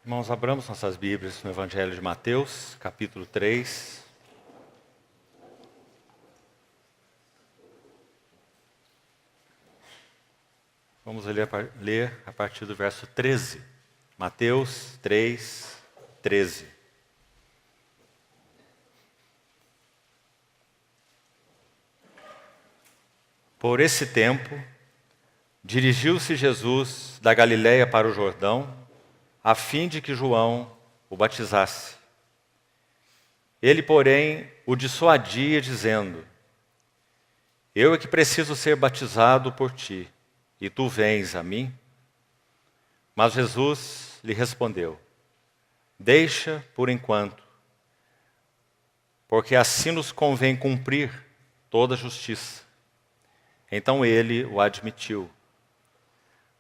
Irmãos, abramos nossas Bíblias no Evangelho de Mateus, capítulo 3. Vamos ler a partir do verso 13. Mateus 3, 13. Por esse tempo, dirigiu-se Jesus da Galiléia para o Jordão, a fim de que João o batizasse. Ele, porém, o dissuadia, dizendo: Eu é que preciso ser batizado por ti, e tu vens a mim? Mas Jesus lhe respondeu: Deixa por enquanto, porque assim nos convém cumprir toda a justiça. Então ele o admitiu.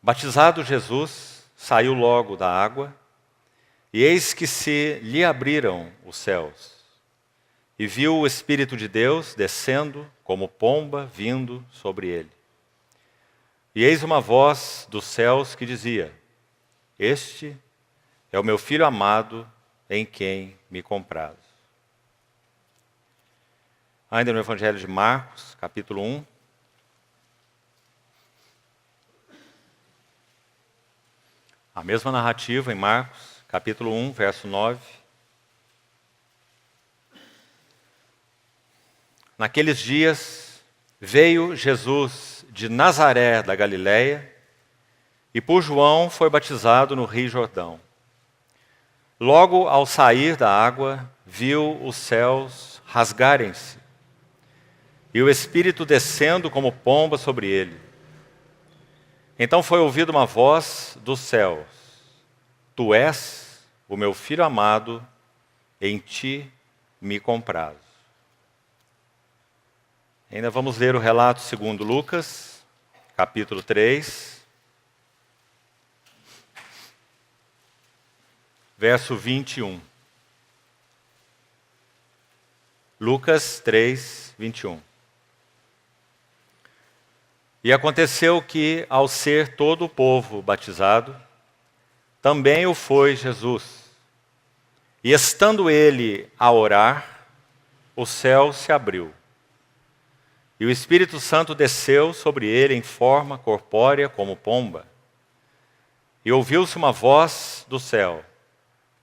Batizado Jesus, saiu logo da água, e eis que se lhe abriram os céus, e viu o Espírito de Deus descendo como pomba vindo sobre ele. E eis uma voz dos céus que dizia: Este é o meu Filho amado, em quem me comprazo. Ainda no Evangelho de Marcos, capítulo 1. A mesma narrativa em Marcos, capítulo 1, verso 9. Naqueles dias, veio Jesus de Nazaré da Galiléia, e por João foi batizado no Rio Jordão. Logo ao sair da água, viu os céus rasgarem-se, e o Espírito descendo como pomba sobre ele. Então foi ouvida uma voz dos céus: Tu és o meu Filho amado, em ti me comprazo. Ainda vamos ler o relato segundo Lucas, capítulo 3, verso 21. Lucas 3, 21. E aconteceu que, ao ser todo o povo batizado, também o foi Jesus. E estando ele a orar, o céu se abriu. E o Espírito Santo desceu sobre ele em forma corpórea como pomba. E ouviu-se uma voz do céu: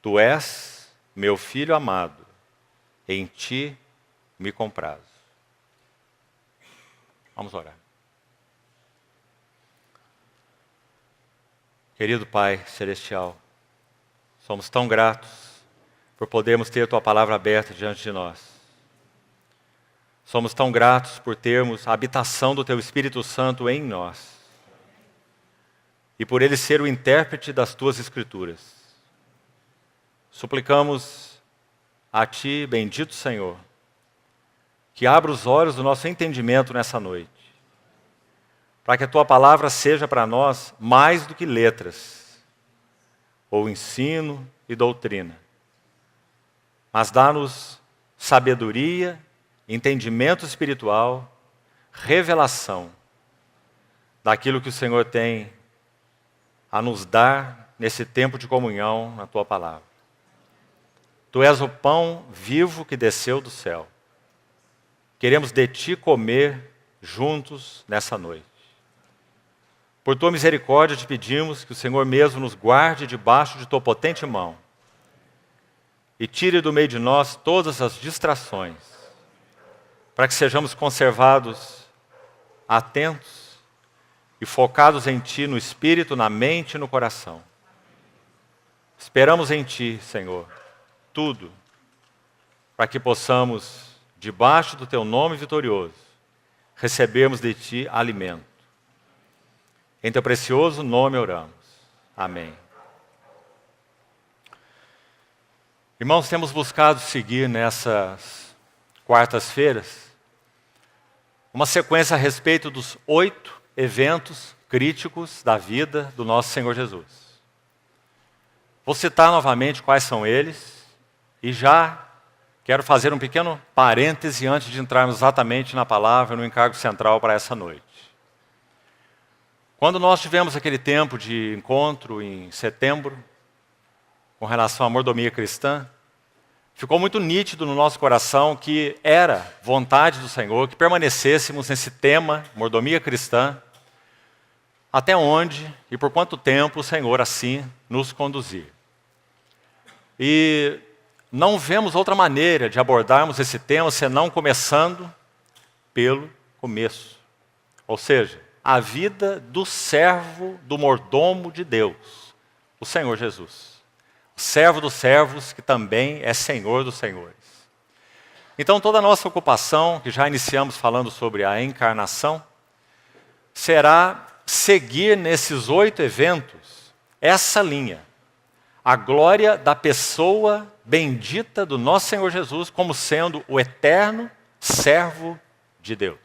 Tu és meu Filho amado, em ti me comprazo. Vamos orar. Querido Pai Celestial, somos tão gratos por podermos ter Tua palavra aberta diante de nós. Somos tão gratos por termos a habitação do Teu Espírito Santo em nós e por Ele ser o intérprete das Tuas Escrituras. Suplicamos a Ti, bendito Senhor, que abra os olhos do nosso entendimento nessa noite, para que a Tua palavra seja para nós mais do que letras, ou ensino e doutrina. Mas dá-nos sabedoria, entendimento espiritual, revelação daquilo que o Senhor tem a nos dar nesse tempo de comunhão na Tua palavra. Tu és o pão vivo que desceu do céu. Queremos de Ti comer juntos nessa noite. Por Tua misericórdia te pedimos que o Senhor mesmo nos guarde debaixo de Tua potente mão e tire do meio de nós todas as distrações, para que sejamos conservados atentos e focados em Ti, no espírito, na mente e no coração. Esperamos em Ti, Senhor, tudo, para que possamos, debaixo do Teu nome vitorioso, recebermos de Ti alimento. Em Teu precioso nome oramos. Amém. Irmãos, temos buscado seguir nessas quartas-feiras uma sequência a respeito dos 8 eventos críticos da vida do nosso Senhor Jesus. Vou citar novamente quais são eles e já quero fazer um pequeno parêntese antes de entrarmos exatamente na palavra, no encargo central para essa noite. Quando nós tivemos aquele tempo de encontro em setembro, com relação à mordomia cristã, ficou muito nítido no nosso coração que era vontade do Senhor que permanecêssemos nesse tema, mordomia cristã, até onde e por quanto tempo o Senhor assim nos conduzir. E não vemos outra maneira de abordarmos esse tema senão começando pelo começo. Ou seja, a vida do servo, do mordomo de Deus, o Senhor Jesus. O servo dos servos, que também é Senhor dos senhores. Então, toda a nossa ocupação, que já iniciamos falando sobre a encarnação, será seguir nesses 8 eventos essa linha. A glória da pessoa bendita do nosso Senhor Jesus como sendo o eterno servo de Deus.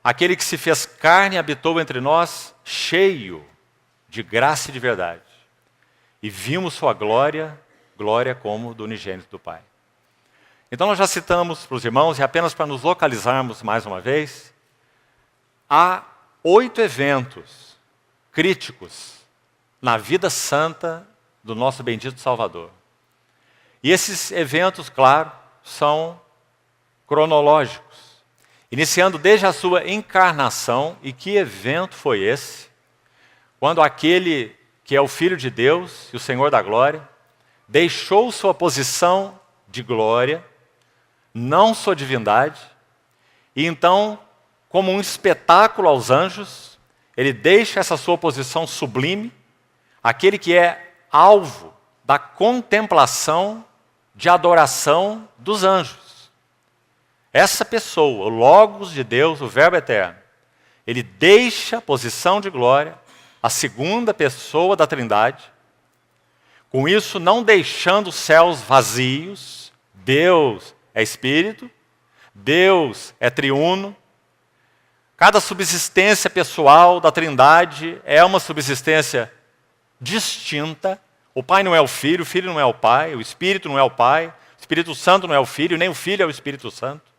Aquele que se fez carne e habitou entre nós, cheio de graça e de verdade. E vimos sua glória, glória como do unigênito do Pai. Então nós já citamos para os irmãos, e apenas para nos localizarmos mais uma vez, há 8 eventos críticos na vida santa do nosso bendito Salvador. E esses eventos, claro, são cronológicos. Iniciando desde a sua encarnação, e que evento foi esse? Quando aquele que é o Filho de Deus e o Senhor da glória, deixou sua posição de glória, não sua divindade, e então, como um espetáculo aos anjos, ele deixa essa sua posição sublime, aquele que é alvo da contemplação, de adoração dos anjos. Essa pessoa, o Logos de Deus, o Verbo eterno, ele deixa a posição de glória, a segunda pessoa da Trindade, com isso não deixando os céus vazios. Deus é Espírito, Deus é triuno. Cada subsistência pessoal da Trindade é uma subsistência distinta. O Pai não é o Filho não é o Pai, o Espírito não é o Pai, o Espírito Santo não é o Filho, nem o Filho é o Espírito Santo.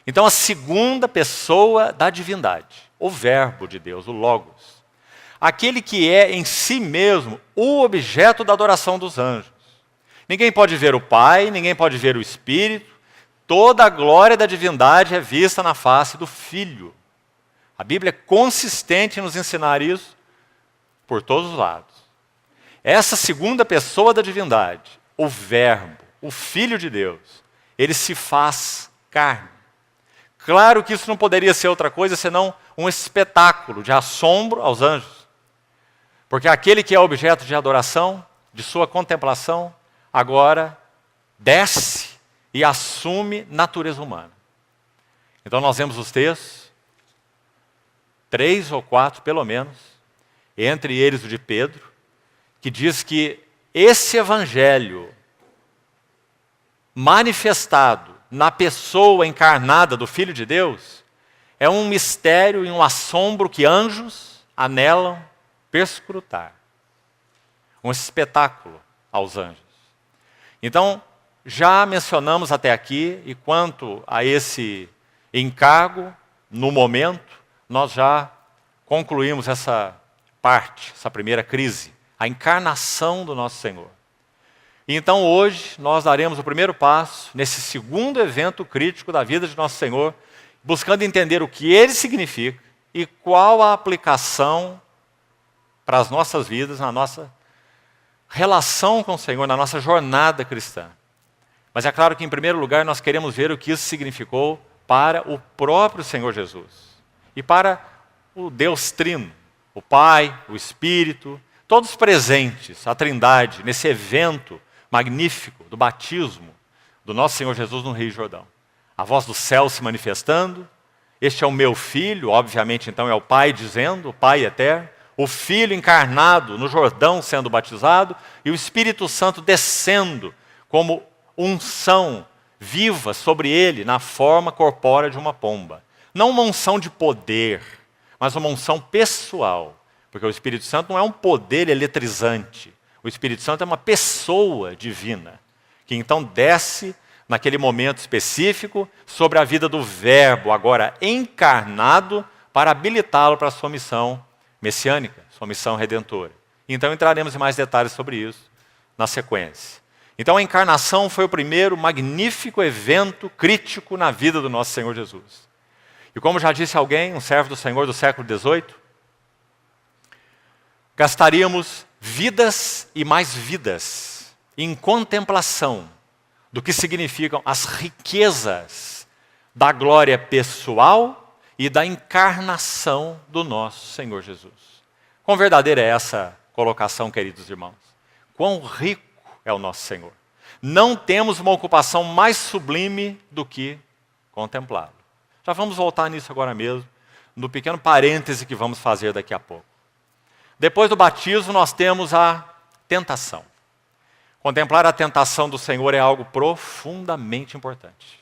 Então a segunda pessoa da divindade, o Verbo de Deus, o Logos. Aquele que é em si mesmo o objeto da adoração dos anjos. Ninguém pode ver o Pai, ninguém pode ver o Espírito. Toda a glória da divindade é vista na face do Filho. A Bíblia é consistente em nos ensinar isso por todos os lados. Essa segunda pessoa da divindade, o Verbo, o Filho de Deus, ele se faz carne. Claro que isso não poderia ser outra coisa senão um espetáculo de assombro aos anjos. Porque aquele que é objeto de adoração, de sua contemplação, agora desce e assume natureza humana. Então nós vemos os textos, 3 ou 4 pelo menos, entre eles o de Pedro, que diz que esse evangelho manifestado na pessoa encarnada do Filho de Deus é um mistério e um assombro que anjos anelam perscrutar. Um espetáculo aos anjos. Então, já mencionamos até aqui, e quanto a esse encargo, no momento, nós já concluímos essa parte, essa primeira crise, a encarnação do nosso Senhor. E então hoje nós daremos o primeiro passo nesse segundo evento crítico da vida de nosso Senhor, buscando entender o que ele significa e qual a aplicação para as nossas vidas, na nossa relação com o Senhor, na nossa jornada cristã. Mas é claro que, em primeiro lugar, nós queremos ver o que isso significou para o próprio Senhor Jesus. E para o Deus Trino, o Pai, o Espírito, todos presentes, a Trindade, nesse evento magnífico do batismo do nosso Senhor Jesus no Rio Jordão. A voz do céu se manifestando, este é o meu Filho, obviamente então é o Pai dizendo, o Pai eterno, o Filho encarnado no Jordão sendo batizado e o Espírito Santo descendo como unção viva sobre ele na forma corpórea de uma pomba. Não uma unção de poder, mas uma unção pessoal. Porque o Espírito Santo não é um poder eletrizante. O Espírito Santo é uma pessoa divina, que então desce naquele momento específico sobre a vida do Verbo, agora encarnado, para habilitá-lo para a sua missão messiânica, sua missão redentora. Então entraremos em mais detalhes sobre isso na sequência. Então a encarnação foi o primeiro magnífico evento crítico na vida do nosso Senhor Jesus. E como já disse alguém, um servo do Senhor do século XVIII, gastaríamos vidas e mais vidas em contemplação do que significam as riquezas da glória pessoal e da encarnação do nosso Senhor Jesus. Quão verdadeira é essa colocação, queridos irmãos? Quão rico é o nosso Senhor. Não temos uma ocupação mais sublime do que contemplá-lo. Já vamos voltar nisso agora mesmo, no pequeno parêntese que vamos fazer daqui a pouco. Depois do batismo, nós temos a tentação. Contemplar a tentação do Senhor é algo profundamente importante.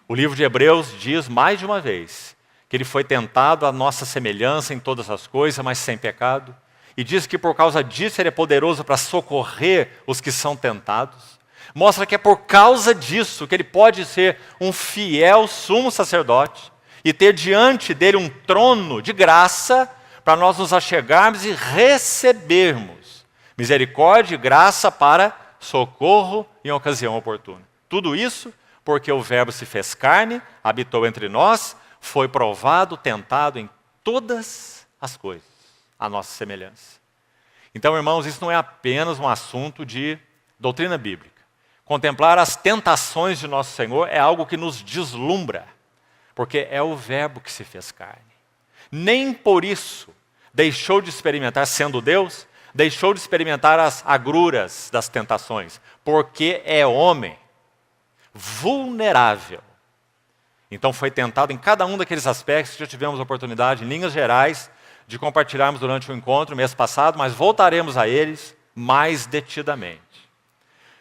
O livro de Hebreus diz mais de uma vez que ele foi tentado à nossa semelhança em todas as coisas, mas sem pecado. E diz que por causa disso ele é poderoso para socorrer os que são tentados. Mostra que é por causa disso que ele pode ser um fiel sumo sacerdote e ter diante dele um trono de graça para nós nos achegarmos e recebermos misericórdia e graça para socorro em ocasião oportuna. Tudo isso porque o Verbo se fez carne, habitou entre nós, foi provado, tentado em todas as coisas, a nossa semelhança. Então, irmãos, isso não é apenas um assunto de doutrina bíblica. Contemplar as tentações de nosso Senhor é algo que nos deslumbra, porque é o Verbo que se fez carne. Nem por isso deixou de experimentar, sendo Deus, deixou de experimentar as agruras das tentações, porque é homem, vulnerável. Então foi tentado em cada um daqueles aspectos que já tivemos a oportunidade, em linhas gerais, de compartilharmos durante o encontro, mês passado, mas voltaremos a eles mais detidamente.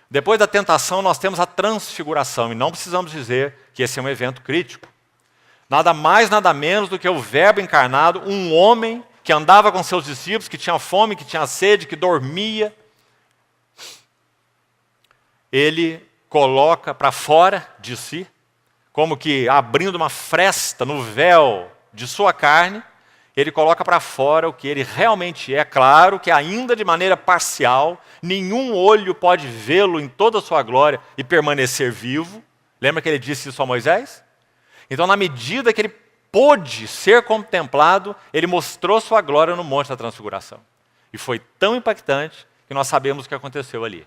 Depois da tentação, nós temos a transfiguração, e não precisamos dizer que esse é um evento crítico. Nada mais, nada menos do que o Verbo encarnado, um homem que andava com seus discípulos, que tinha fome, que tinha sede, que dormia. Ele coloca para fora de si, como que abrindo uma fresta no véu de sua carne, ele coloca para fora o que ele realmente é. Claro que ainda de maneira parcial, nenhum olho pode vê-lo em toda a sua glória e permanecer vivo. Lembra que ele disse isso a Moisés? Então, na medida que ele pôde ser contemplado, ele mostrou sua glória no Monte da Transfiguração. E foi tão impactante que nós sabemos o que aconteceu ali.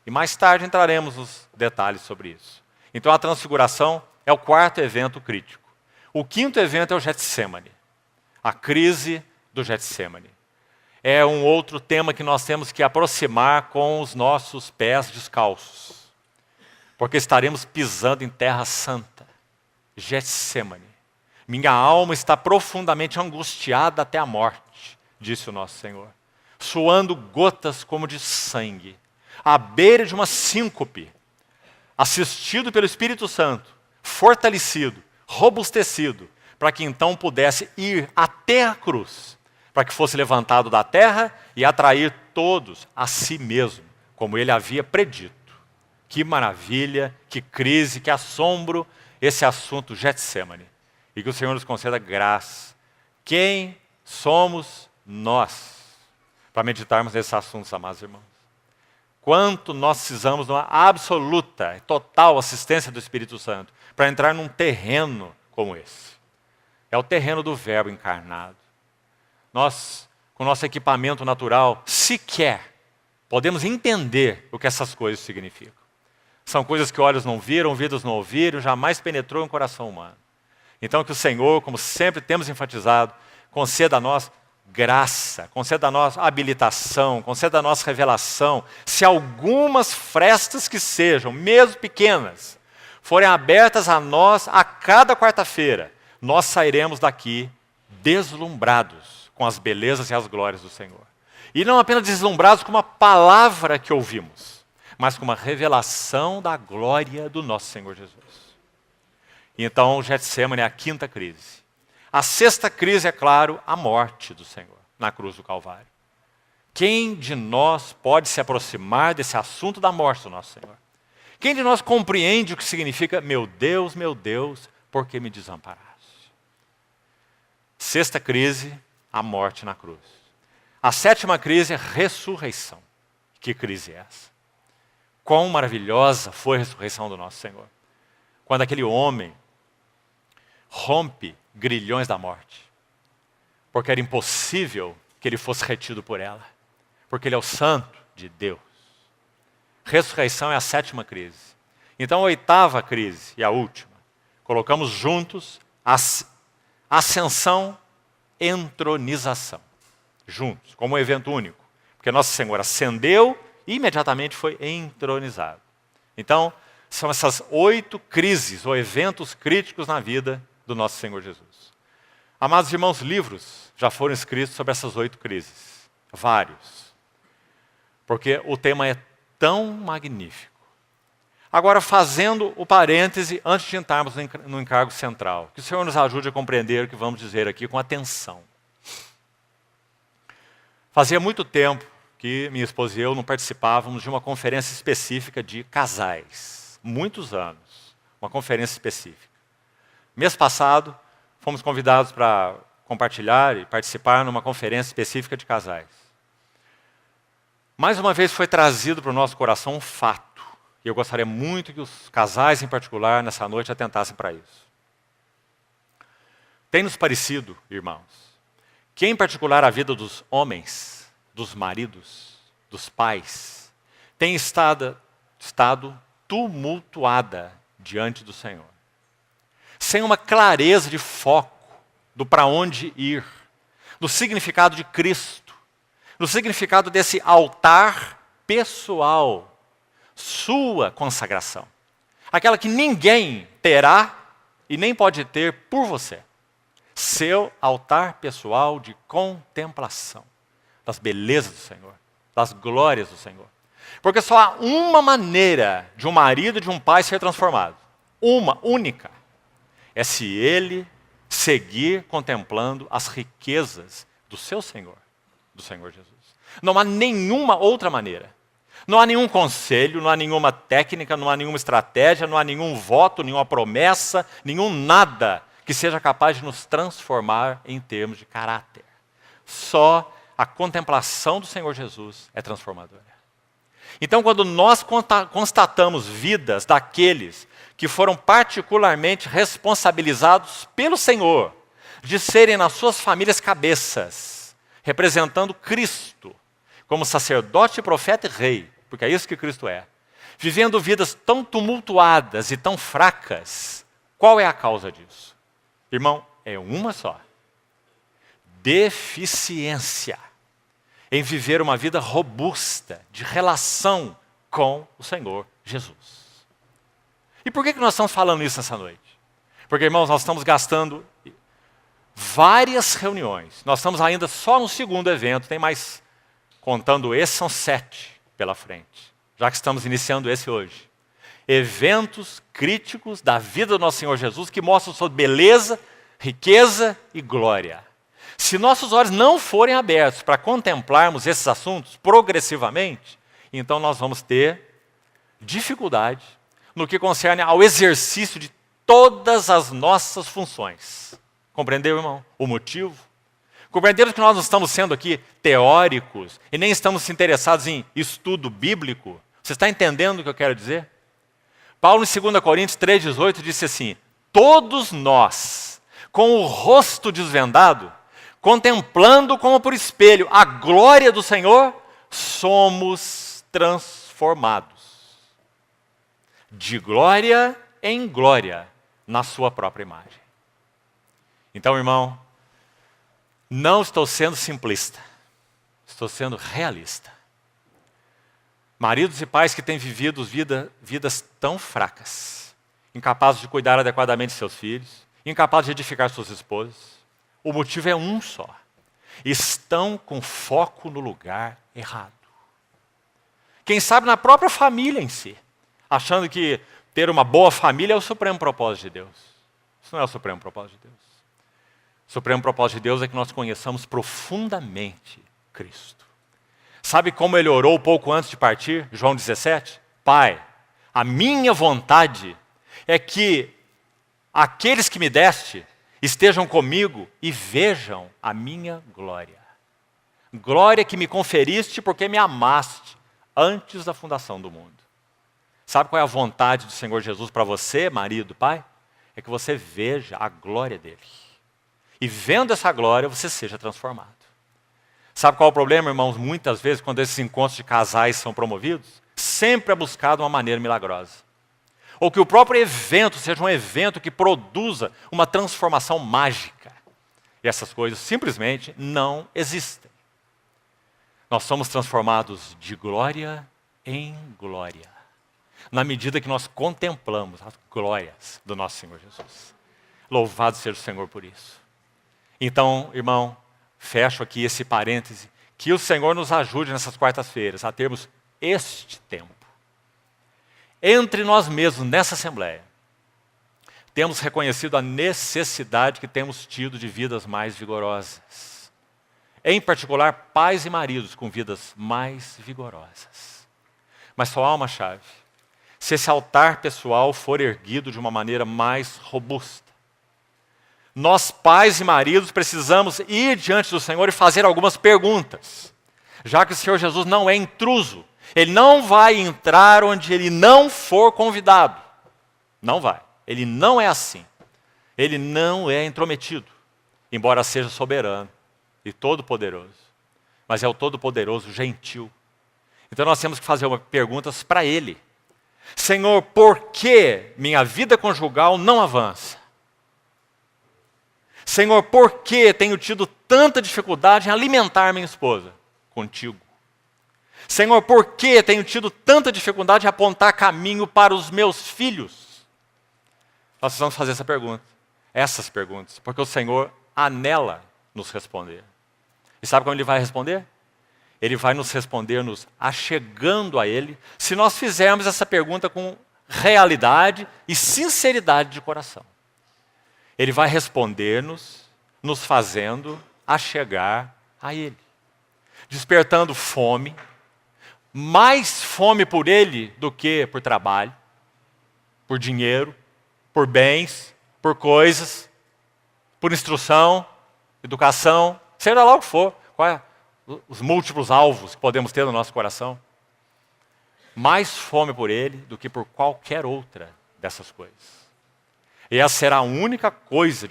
E mais tarde entraremos nos detalhes sobre isso. Então, a Transfiguração é o quarto evento crítico. O quinto evento é o Getsemane. A crise do Getsemane. É um outro tema que nós temos que aproximar com os nossos pés descalços. Porque estaremos pisando em terra santa. Getsemane. Minha alma está profundamente angustiada até a morte, disse o nosso Senhor. Suando gotas como de sangue. À beira de uma síncope. Assistido pelo Espírito Santo. Fortalecido. Robustecido. Para que então pudesse ir até a cruz, para que fosse levantado da terra e atrair todos a si mesmo, como ele havia predito. Que maravilha, que crise, que assombro esse assunto Getsemane. E que o Senhor nos conceda graça. Quem somos nós para meditarmos nesses assuntos, amados irmãos? Quanto nós precisamos de uma absoluta, total assistência do Espírito Santo para entrar num terreno como esse. É o terreno do Verbo encarnado. Nós, com o nosso equipamento natural, sequer podemos entender o que essas coisas significam. São coisas que olhos não viram, ouvidos não ouviram, jamais penetrou em coração humano. Então que o Senhor, como sempre temos enfatizado, conceda a nós graça, conceda a nós habilitação, conceda a nós revelação. Se algumas frestas que sejam, mesmo pequenas, forem abertas a nós a cada quarta-feira, nós sairemos daqui deslumbrados com as belezas e as glórias do Senhor. E não apenas deslumbrados com uma palavra que ouvimos, mas com uma revelação da glória do nosso Senhor Jesus. E então, o Getsemane é a quinta crise. A sexta crise, é claro, a morte do Senhor na cruz do Calvário. Quem de nós pode se aproximar desse assunto da morte do nosso Senhor? Quem de nós compreende o que significa, meu Deus, por que me desamparaste? Sexta crise, a morte na cruz. A sétima crise é ressurreição. Que crise é essa? Quão maravilhosa foi a ressurreição do nosso Senhor. Quando aquele homem rompe grilhões da morte. Porque era impossível que ele fosse retido por ela. Porque ele é o santo de Deus. Ressurreição é a 7ª crise. Então a 8ª crise e a última. Colocamos juntos ascensão, entronização. Juntos, como um evento único. Porque Nosso Senhor ascendeu e imediatamente foi entronizado. Então, são essas 8 crises ou eventos críticos na vida do nosso Senhor Jesus. Amados irmãos, livros já foram escritos sobre essas 8 crises. Vários. Porque o tema é tão magnífico. Agora, fazendo o parêntese, antes de entrarmos no encargo central, que o Senhor nos ajude a compreender o que vamos dizer aqui com atenção. Fazia muito tempo que minha esposa e eu não participávamos de uma conferência específica de casais. Muitos anos. Uma conferência específica. Mês passado, fomos convidados para compartilhar e participar numa conferência específica de casais. Mais uma vez foi trazido para o nosso coração um fato. E eu gostaria muito que os casais, em particular, nessa noite, atentassem para isso. Tem nos parecido, irmãos, que em particular a vida dos homens, dos maridos, dos pais, tem estado tumultuada diante do Senhor. Sem uma clareza de foco do para onde ir, do significado de Cristo, do significado desse altar pessoal, sua consagração. Aquela que ninguém terá e nem pode ter por você. Seu altar pessoal de contemplação das belezas do Senhor, das glórias do Senhor. Porque só há uma maneira de um marido e de um pai ser transformado. Uma, única. É se ele seguir contemplando as riquezas do seu Senhor, do Senhor Jesus. Não há nenhuma outra maneira. Não há nenhum conselho, não há nenhuma técnica, não há nenhuma estratégia, não há nenhum voto, nenhuma promessa, nenhum nada que seja capaz de nos transformar em termos de caráter. Só a contemplação do Senhor Jesus é transformadora. Então, quando nós constatamos vidas daqueles que foram particularmente responsabilizados pelo Senhor de serem nas suas famílias cabeças, representando Cristo, como sacerdote, profeta e rei, porque é isso que Cristo é, vivendo vidas tão tumultuadas e tão fracas, qual é a causa disso? Irmão, é uma só. Deficiência em viver uma vida robusta, de relação com o Senhor Jesus. E por que nós estamos falando isso nessa noite? Porque, irmãos, nós estamos gastando várias reuniões. Nós estamos ainda só no 2º evento, tem mais... Contando esse, são 7 pela frente, já que estamos iniciando esse hoje. Eventos críticos da vida do nosso Senhor Jesus que mostram sua beleza, riqueza e glória. Se nossos olhos não forem abertos para contemplarmos esses assuntos progressivamente, então nós vamos ter dificuldade no que concerne ao exercício de todas as nossas funções. Compreendeu, irmão? O motivo? Compreendemos que nós não estamos sendo aqui teóricos e nem estamos interessados em estudo bíblico. Você está entendendo o que eu quero dizer? Paulo, em 2 Coríntios 3,18, disse assim: todos nós, com o rosto desvendado, contemplando como por espelho a glória do Senhor, somos transformados. De glória em glória, na sua própria imagem. Então, irmão, não estou sendo simplista, estou sendo realista. Maridos e pais que têm vivido vidas tão fracas, incapazes de cuidar adequadamente de seus filhos, incapazes de edificar suas esposas, o motivo é um só. Estão com foco no lugar errado. Quem sabe na própria família em si, achando que ter uma boa família é o supremo propósito de Deus. Isso não é o supremo propósito de Deus. O supremo propósito de Deus é que nós conheçamos profundamente Cristo. Sabe como ele orou pouco antes de partir? João 17. Pai, a minha vontade é que aqueles que me deste estejam comigo e vejam a minha glória. Glória que me conferiste porque me amaste antes da fundação do mundo. Sabe qual é a vontade do Senhor Jesus para você, marido, pai? É que você veja a glória dele. E vendo essa glória, você seja transformado. Sabe qual é o problema, irmãos? Muitas vezes, quando esses encontros de casais são promovidos, sempre é buscado uma maneira milagrosa. Ou que o próprio evento seja um evento que produza uma transformação mágica. E essas coisas simplesmente não existem. Nós somos transformados de glória em glória, na medida que nós contemplamos as glórias do nosso Senhor Jesus. Louvado seja o Senhor por isso. Então, irmão, fecho aqui esse parêntese, que o Senhor nos ajude nessas quartas-feiras a termos este tempo. Entre nós mesmos, nessa Assembleia, temos reconhecido a necessidade que temos tido de vidas mais vigorosas. Em particular, pais e maridos com vidas mais vigorosas. Mas só há uma chave. Se esse altar pessoal for erguido de uma maneira mais robusta, nós, pais e maridos, precisamos ir diante do Senhor e fazer algumas perguntas. Já que o Senhor Jesus não é intruso, Ele não vai entrar onde Ele não for convidado. Não vai. Ele não é assim. Ele não é intrometido, embora seja soberano e todo-poderoso. Mas é o todo-poderoso gentil. Então nós temos que fazer perguntas para Ele. Senhor, por que minha vida conjugal não avança? Senhor, por que tenho tido tanta dificuldade em alimentar minha esposa? Contigo. Senhor, por que tenho tido tanta dificuldade em apontar caminho para os meus filhos? Nós precisamos fazer essas perguntas, porque o Senhor anela nos responder. E sabe como Ele vai responder? Ele vai nos responder nos achegando a Ele, se nós fizermos essa pergunta com realidade e sinceridade de coração. Ele vai responder-nos, nos fazendo achegar a Ele. Despertando fome, mais fome por Ele do que por trabalho, por dinheiro, por bens, por coisas, por instrução, educação, seja lá o que for. Quais os múltiplos alvos que podemos ter no nosso coração? Mais fome por Ele do que por qualquer outra dessas coisas. E essa será a única coisa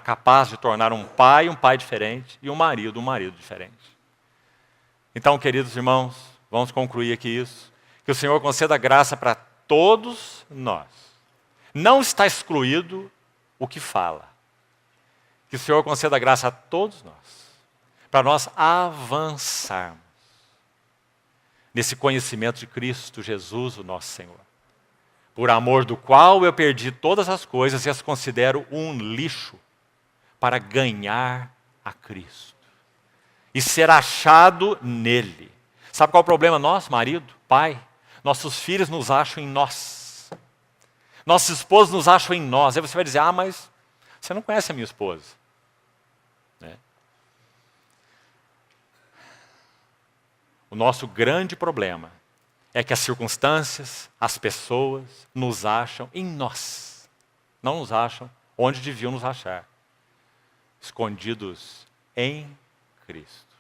capaz de tornar um pai diferente e um marido diferente. Então, queridos irmãos, vamos concluir aqui isso. Que o Senhor conceda graça para todos nós. Não está excluído o que fala. Que o Senhor conceda graça a todos nós, para nós avançarmos nesse conhecimento de Cristo Jesus, o nosso Senhor. Por amor do qual eu perdi todas as coisas e as considero um lixo para ganhar a Cristo e ser achado nele. Sabe qual é o problema nosso, marido, pai? Nossos filhos nos acham em nós. Nossos esposos nos acham em nós. Aí você vai dizer, mas você não conhece a minha esposa. Né? O nosso grande problema é que as circunstâncias, as pessoas nos acham em nós. Não nos acham onde deviam nos achar. Escondidos em Cristo.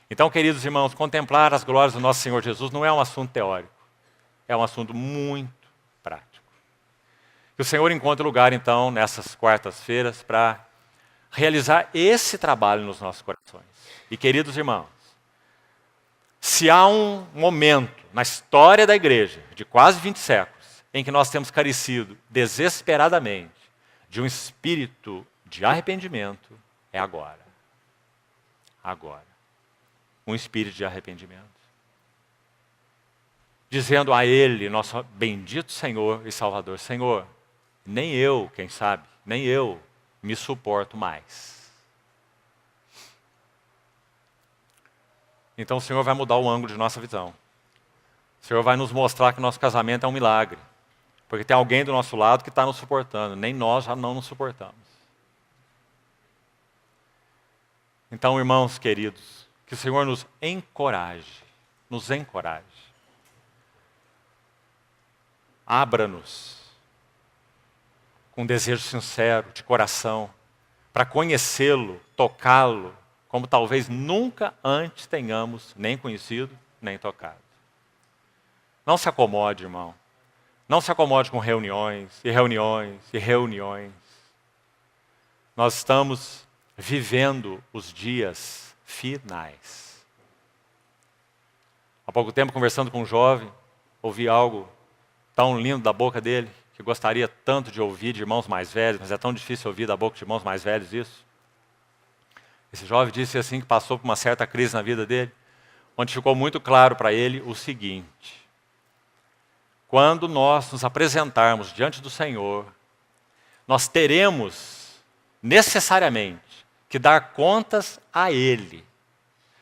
Então, queridos irmãos, contemplar as glórias do nosso Senhor Jesus não é um assunto teórico. É um assunto muito prático. Que o Senhor encontre lugar, então, nessas quartas-feiras, para realizar esse trabalho nos nossos corações. E, queridos irmãos, se há um momento na história da igreja, de quase 20 séculos, em que nós temos carecido desesperadamente de um espírito de arrependimento, é agora. Agora. Um espírito de arrependimento. Dizendo a Ele, nosso bendito Senhor e Salvador, Senhor, nem eu, quem sabe, nem eu me suporto mais. Então o Senhor vai mudar o ângulo de nossa visão. O Senhor vai nos mostrar que nosso casamento é um milagre. Porque tem alguém do nosso lado que está nos suportando. Nem nós já não nos suportamos. Então, irmãos queridos, que o Senhor nos encoraje. Nos encoraje. Abra-nos com um desejo sincero, de coração, para conhecê-lo, tocá-lo, como talvez nunca antes tenhamos nem conhecido, nem tocado. Não se acomode, irmão. Não se acomode com reuniões e reuniões e reuniões. Nós estamos vivendo os dias finais. Há pouco tempo, conversando com um jovem, ouvi algo tão lindo da boca dele, que gostaria tanto de ouvir de irmãos mais velhos, mas é tão difícil ouvir da boca de irmãos mais velhos isso. Esse jovem disse assim que passou por uma certa crise na vida dele, onde ficou muito claro para ele o seguinte: quando nós nos apresentarmos diante do Senhor, nós teremos necessariamente que dar contas a Ele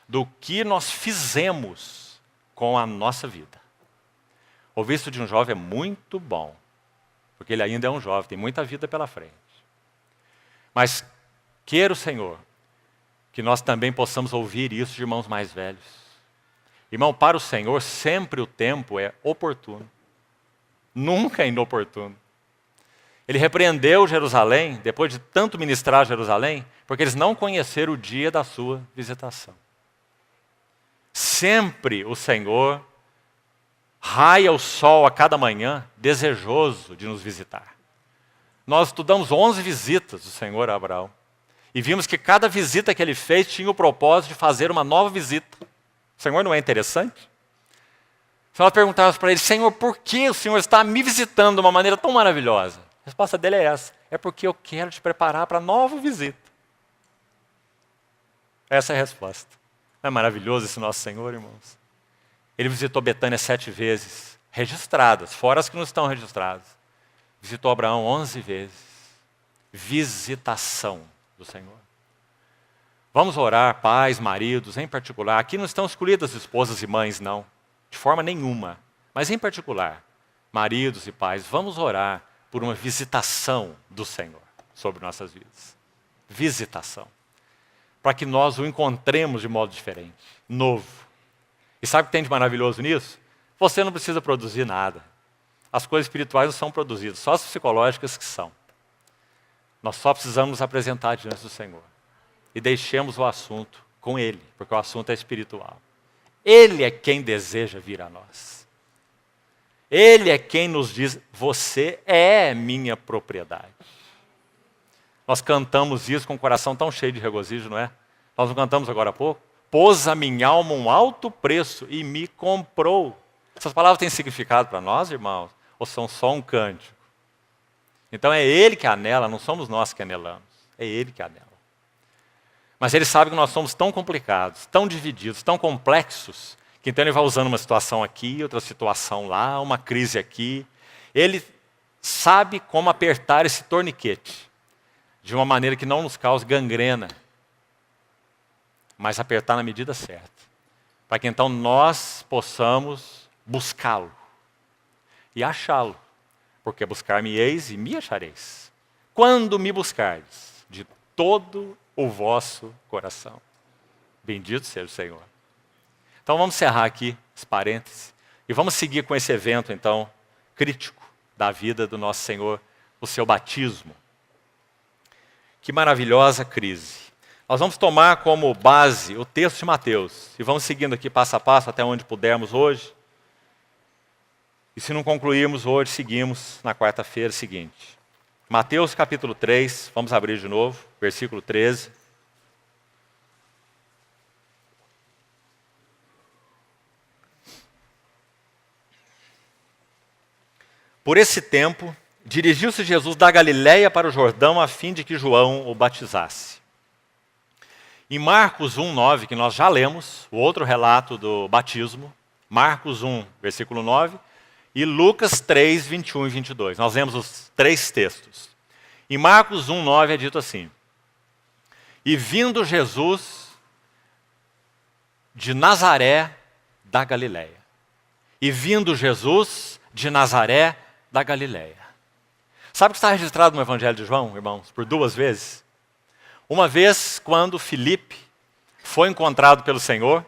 do que nós fizemos com a nossa vida. Ouvir isso de um jovem é muito bom, porque ele ainda é um jovem, tem muita vida pela frente. Mas queira o Senhor que nós também possamos ouvir isso de irmãos mais velhos. Irmão, para o Senhor sempre o tempo é oportuno, nunca é inoportuno. Ele repreendeu Jerusalém, depois de tanto ministrar Jerusalém, porque eles não conheceram o dia da sua visitação. Sempre o Senhor raia o sol a cada manhã, desejoso de nos visitar. Nós estudamos 11 visitas do Senhor a Abraão, e vimos que cada visita que ele fez tinha o propósito de fazer uma nova visita. O Senhor não é interessante? Se nós perguntarmos para ele: Senhor, por que o Senhor está me visitando de uma maneira tão maravilhosa? A resposta dele é essa: é porque eu quero te preparar para a nova visita. Essa é a resposta. Não é maravilhoso esse nosso Senhor, irmãos? Ele visitou Betânia 7 vezes, registradas, fora as que não estão registradas. Visitou Abraão 11 vezes. Visitação do Senhor. Vamos orar, pais, maridos, em particular. Aqui não estão escolhidas esposas e mães, não. De forma nenhuma. Mas em particular, maridos e pais, vamos orar por uma visitação do Senhor sobre nossas vidas. Visitação. Para que nós o encontremos de modo diferente, novo. E sabe o que tem de maravilhoso nisso? Você não precisa produzir nada. As coisas espirituais não são produzidas, só as psicológicas que são. Nós só precisamos nos apresentar diante do Senhor. E deixemos o assunto com Ele, porque o assunto é espiritual. Ele é quem deseja vir a nós. Ele é quem nos diz: você é minha propriedade. Nós cantamos isso com o coração tão cheio de regozijo, não é? Nós não cantamos agora há pouco? Pôs a minha alma um alto preço e me comprou. Essas palavras têm significado para nós, irmãos? Ou são só um cântico? Então é Ele que anela, não somos nós que anelamos. É Ele que anela. Mas Ele sabe que nós somos tão complicados, tão divididos, tão complexos, que então Ele vai usando uma situação aqui, outra situação lá, uma crise aqui. Ele sabe como apertar esse torniquete de uma maneira que não nos cause gangrena, mas apertar na medida certa, para que então nós possamos buscá-lo e achá-lo, porque buscar-me-eis e me achareis, quando me buscardes de todo o vosso coração. Bendito seja o Senhor. Então vamos encerrar aqui esse parênteses e vamos seguir com esse evento então crítico da vida do nosso Senhor, o seu batismo. Que maravilhosa crise. Nós vamos tomar como base o texto de Mateus e vamos seguindo aqui passo a passo até onde pudermos hoje. E se não concluirmos hoje, seguimos na quarta-feira seguinte. Mateus capítulo 3, vamos abrir de novo, versículo 13. Por esse tempo, dirigiu-se Jesus da Galiléia para o Jordão a fim de que João o batizasse. Em Marcos 1, 9, que nós já lemos, o outro relato do batismo, Marcos 1, versículo 9, e Lucas 3, 21 e 22. Nós lemos os três textos. Em Marcos 1, 9 é dito assim: e vindo Jesus de Nazaré da Galiléia. E vindo Jesus de Nazaré da Galiléia. Sabe o que está registrado no Evangelho de João, irmãos, por 2 vezes? Uma vez, quando Filipe foi encontrado pelo Senhor,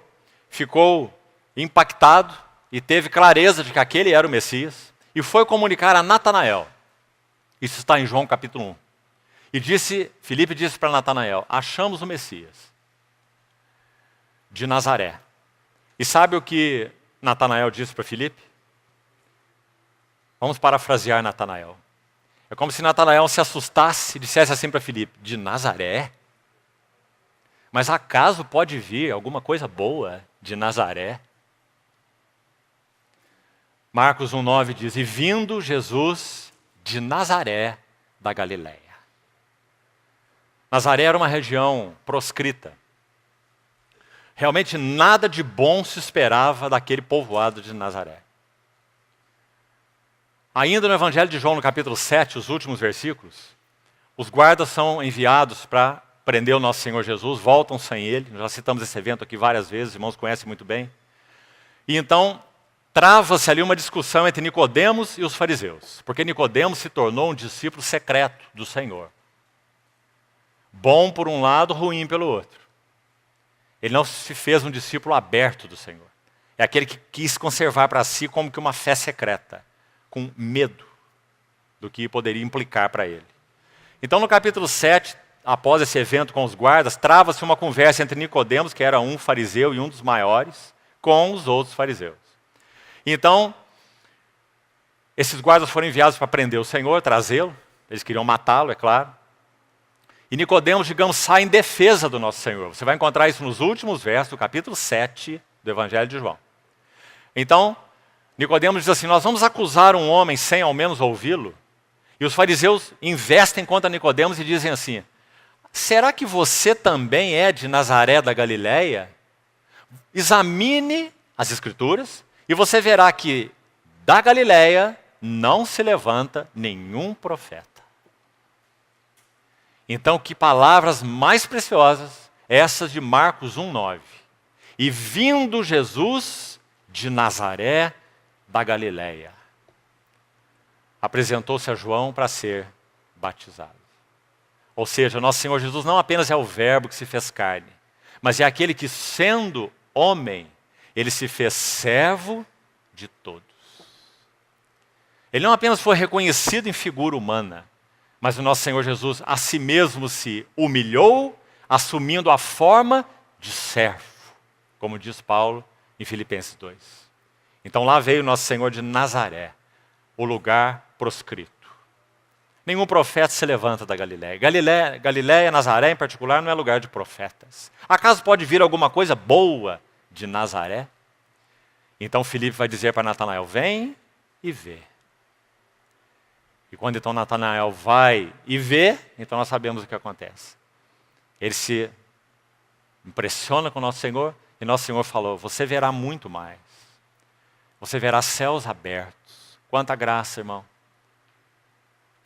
ficou impactado e teve clareza de que aquele era o Messias, e foi comunicar a Natanael. Isso está em João capítulo 1. E Filipe disse para Natanael: achamos o Messias de Nazaré. E sabe o que Natanael disse para Filipe? Vamos parafrasear Natanael. É como se Natanael se assustasse e dissesse assim para Filipe: de Nazaré? Mas acaso pode vir alguma coisa boa de Nazaré? Marcos 1,9 diz: e vindo Jesus de Nazaré da Galileia. Nazaré era uma região proscrita. Realmente nada de bom se esperava daquele povoado de Nazaré. Ainda no Evangelho de João, no capítulo 7, os últimos versículos, os guardas são enviados para prender o nosso Senhor Jesus, voltam sem ele. Nós já citamos esse evento aqui várias vezes, os irmãos conhecem muito bem. E então trava-se ali uma discussão entre Nicodemos e os fariseus, porque Nicodemos se tornou um discípulo secreto do Senhor. Bom por um lado, ruim pelo outro. Ele não se fez um discípulo aberto do Senhor. É aquele que quis conservar para si como que uma fé secreta, com medo do que poderia implicar para ele. Então no capítulo 7, após esse evento com os guardas, trava-se uma conversa entre Nicodemos, que era um fariseu e um dos maiores, com os outros fariseus. Então, esses guardas foram enviados para prender o Senhor, trazê-lo. Eles queriam matá-lo, é claro. E Nicodemos, digamos, sai em defesa do nosso Senhor. Você vai encontrar isso nos últimos versos do capítulo 7 do Evangelho de João. Então, Nicodemos diz assim: nós vamos acusar um homem sem ao menos ouvi-lo? E os fariseus investem contra Nicodemos e dizem assim: será que você também é de Nazaré da Galileia? Examine as Escrituras e você verá que da Galileia não se levanta nenhum profeta. Então, que palavras mais preciosas essas de Marcos 1,9. E vindo Jesus de Nazaré da Galileia, apresentou-se a João para ser batizado. Ou seja, nosso Senhor Jesus não apenas é o verbo que se fez carne, mas é aquele que, sendo homem, ele se fez servo de todos. Ele não apenas foi reconhecido em figura humana, mas o nosso Senhor Jesus a si mesmo se humilhou, assumindo a forma de servo, como diz Paulo em Filipenses 2. Então lá veio o nosso Senhor de Nazaré, o lugar proscrito. Nenhum profeta se levanta da Galileia. Galileia, Nazaré em particular, não é lugar de profetas. Acaso pode vir alguma coisa boa de Nazaré? Então Filipe vai dizer para Natanael: vem e vê. E quando então Natanael vai e vê, então nós sabemos o que acontece. Ele se impressiona com o nosso Senhor, e nosso Senhor falou: você verá muito mais. Você verá céus abertos. Quanta graça, irmão.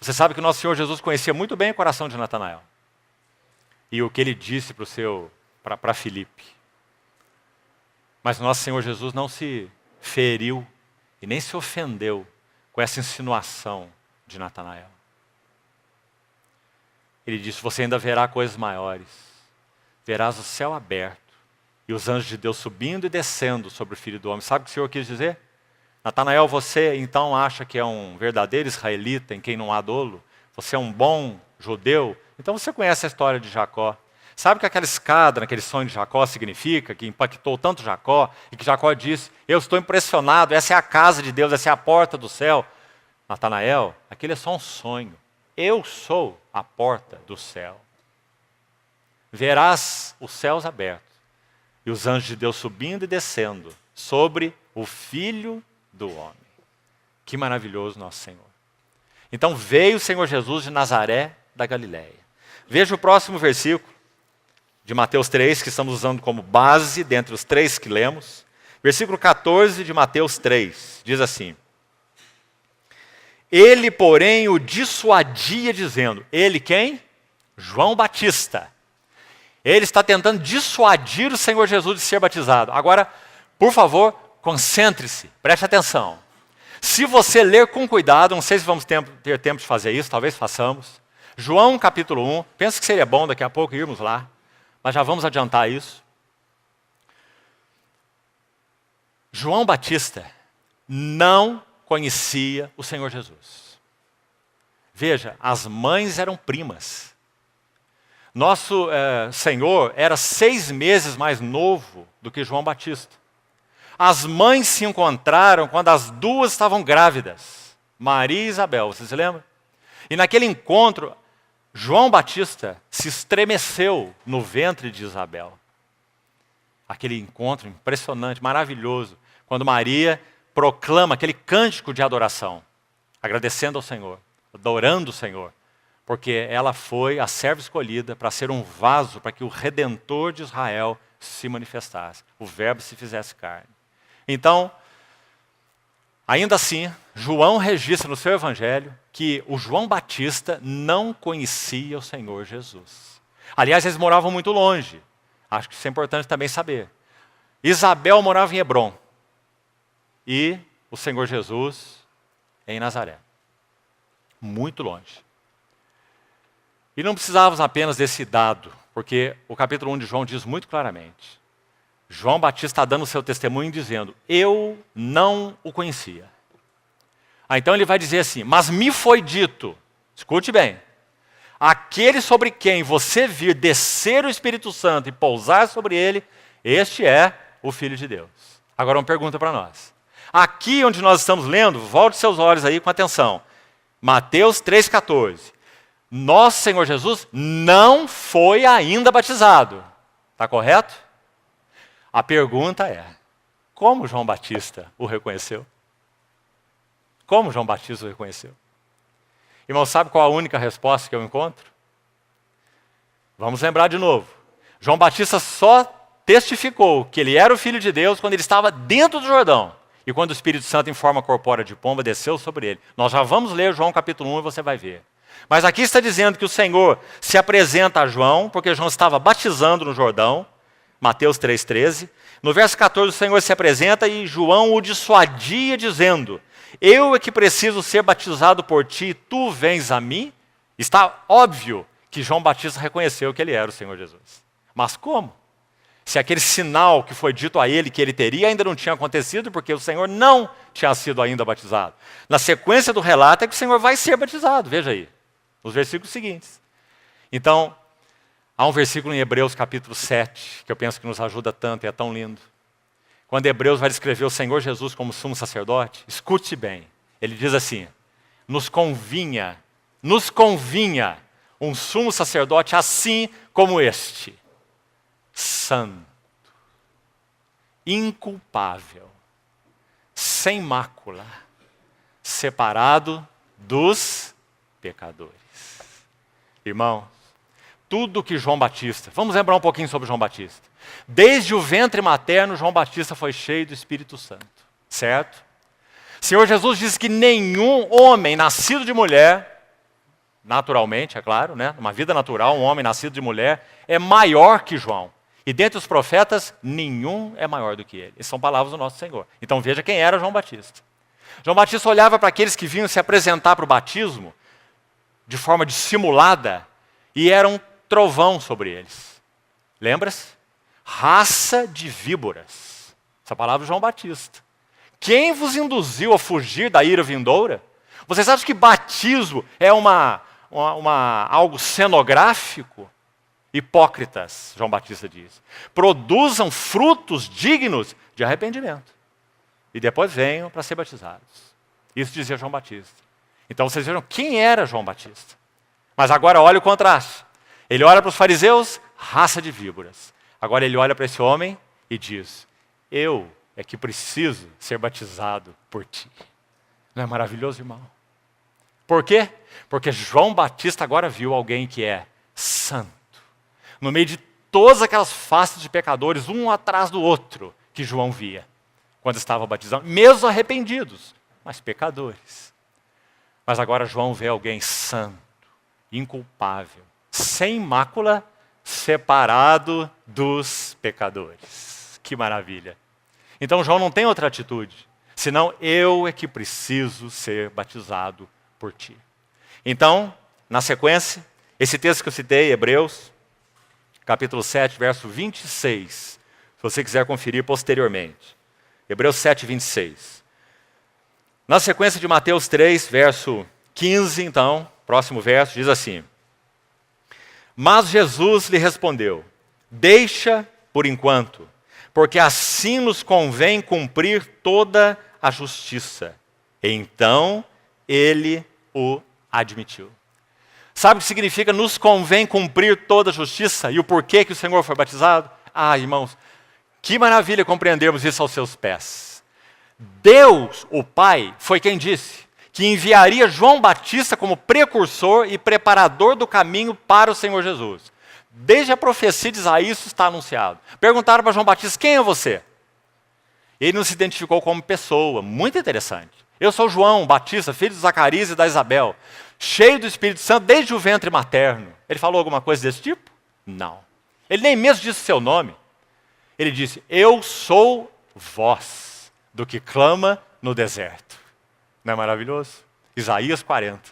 Você sabe que o nosso Senhor Jesus conhecia muito bem o coração de Natanael. E o que ele disse para Filipe. Mas o nosso Senhor Jesus não se feriu e nem se ofendeu com essa insinuação de Natanael. Ele disse: você ainda verá coisas maiores. Verás o céu aberto e os anjos de Deus subindo e descendo sobre o Filho do Homem. Sabe o que o Senhor quis dizer? Natanael, você então acha que é um verdadeiro israelita em quem não há dolo? Você é um bom judeu? Então você conhece a história de Jacó. Sabe o que aquela escada naquele sonho de Jacó significa? Que impactou tanto Jacó, e que Jacó disse: eu estou impressionado, essa é a casa de Deus, essa é a porta do céu. Natanael, aquele é só um sonho. Eu sou a porta do céu. Verás os céus abertos e os anjos de Deus subindo e descendo sobre o Filho do Homem. Que maravilhoso nosso Senhor. Então veio o Senhor Jesus de Nazaré da Galileia. Veja o próximo versículo de Mateus 3, que estamos usando como base dentre os 3 que lemos. Versículo 14 de Mateus 3, diz assim: ele, porém, o dissuadia dizendo... Ele quem? João Batista. Ele está tentando dissuadir o Senhor Jesus de ser batizado. Agora, por favor, concentre-se, preste atenção. Se você ler com cuidado, não sei se vamos ter tempo de fazer isso, talvez façamos. João capítulo 1, penso que seria bom daqui a pouco irmos lá, mas já vamos adiantar isso. João Batista não conhecia o Senhor Jesus. Veja, as mães eram primas. Nosso Senhor era 6 meses mais novo do que João Batista. As mães se encontraram quando as duas estavam grávidas. Maria e Isabel, você se lembra? E naquele encontro, João Batista se estremeceu no ventre de Isabel. Aquele encontro impressionante, maravilhoso, quando Maria proclama aquele cântico de adoração, agradecendo ao Senhor, adorando o Senhor, porque ela foi a serva escolhida para ser um vaso para que o Redentor de Israel se manifestasse, o Verbo se fizesse carne. Então, ainda assim, João registra no seu evangelho que o João Batista não conhecia o Senhor Jesus. Aliás, eles moravam muito longe. Acho que isso é importante também saber. Isabel morava em Hebrom e o Senhor Jesus em Nazaré. Muito longe. E não precisávamos apenas desse dado, porque o capítulo 1 de João diz muito claramente. João Batista está dando o seu testemunho dizendo, eu não o conhecia. Então ele vai dizer assim, mas me foi dito, escute bem, aquele sobre quem você vir descer o Espírito Santo e pousar sobre ele, este é o Filho de Deus. Agora uma pergunta para nós. Aqui onde nós estamos lendo, volte seus olhos aí com atenção. Mateus 3,14. Nosso Senhor Jesus não foi ainda batizado. Está correto? A pergunta é, como João Batista o reconheceu? Como João Batista o reconheceu? Irmão, sabe qual a única resposta que eu encontro? Vamos lembrar de novo. João Batista só testificou que ele era o Filho de Deus quando ele estava dentro do Jordão. E quando o Espírito Santo em forma corpórea de pomba desceu sobre ele. Nós já vamos ler João capítulo 1 e você vai ver. Mas aqui está dizendo que o Senhor se apresenta a João, porque João estava batizando no Jordão. Mateus 3,13. No verso 14 o Senhor se apresenta e João o dissuadia dizendo, eu é que preciso ser batizado por ti e tu vens a mim? Está óbvio que João Batista reconheceu que ele era o Senhor Jesus. Mas como? Se aquele sinal que foi dito a ele que ele teria ainda não tinha acontecido, porque o Senhor não tinha sido ainda batizado. Na sequência do relato é que o Senhor vai ser batizado, veja aí, nos versículos seguintes. Então, há um versículo em Hebreus capítulo 7, que eu penso que nos ajuda tanto e é tão lindo. Quando Hebreus vai descrever o Senhor Jesus como sumo sacerdote, escute bem, ele diz assim, nos convinha um sumo sacerdote assim como este, santo, inculpável, sem mácula, separado dos pecadores. Irmãos, tudo que João Batista, vamos lembrar um pouquinho sobre João Batista. Desde o ventre materno, João Batista foi cheio do Espírito Santo, certo? O Senhor Jesus disse que nenhum homem nascido de mulher, naturalmente, é claro, né? Numa vida natural, um homem nascido de mulher é maior que João. E dentre os profetas, nenhum é maior do que ele. Essas são palavras do nosso Senhor. Então veja quem era João Batista. João Batista olhava para aqueles que vinham se apresentar para o batismo, de forma dissimulada, e era um trovão sobre eles. Lembra-se? Raça de víboras. Essa palavra é João Batista. Quem vos induziu a fugir da ira vindoura? Vocês acham que batismo é algo cenográfico? Hipócritas, João Batista diz. Produzam frutos dignos de arrependimento. E depois venham para ser batizados. Isso dizia João Batista. Então vocês viram quem era João Batista. Mas agora olha o contraste. Ele olha para os fariseus, raça de víboras. Agora ele olha para esse homem e diz, eu é que preciso ser batizado por ti. Não é maravilhoso, irmão? Por quê? Porque João Batista agora viu alguém que é santo. No meio de todas aquelas faces de pecadores, um atrás do outro, que João via, quando estava batizando, mesmo arrependidos, mas pecadores. Mas agora João vê alguém santo, inculpável, sem mácula, separado dos pecadores. Que maravilha. Então João não tem outra atitude, senão eu é que preciso ser batizado por ti. Então, na sequência, esse texto que eu citei, Hebreus, capítulo 7, verso 26, se você quiser conferir posteriormente. Hebreus 7, 26. Na sequência de Mateus 3, verso 15, então, próximo verso, diz assim, mas Jesus lhe respondeu, deixa por enquanto, porque assim nos convém cumprir toda a justiça. Então ele o admitiu. Sabe o que significa nos convém cumprir toda a justiça e o porquê que o Senhor foi batizado? Ah, irmãos, que maravilha compreendermos isso aos seus pés. Deus, o Pai, foi quem disse que enviaria João Batista como precursor e preparador do caminho para o Senhor Jesus. Desde a profecia de Isaías isso está anunciado. Perguntaram para João Batista, quem é você? Ele não se identificou como pessoa, muito interessante. Eu sou João Batista, filho de Zacarias e da Isabel, cheio do Espírito Santo desde o ventre materno. Ele falou alguma coisa desse tipo? Não. Ele nem mesmo disse o seu nome. Ele disse, eu sou voz do que clama no deserto. Não é maravilhoso? Isaías 40.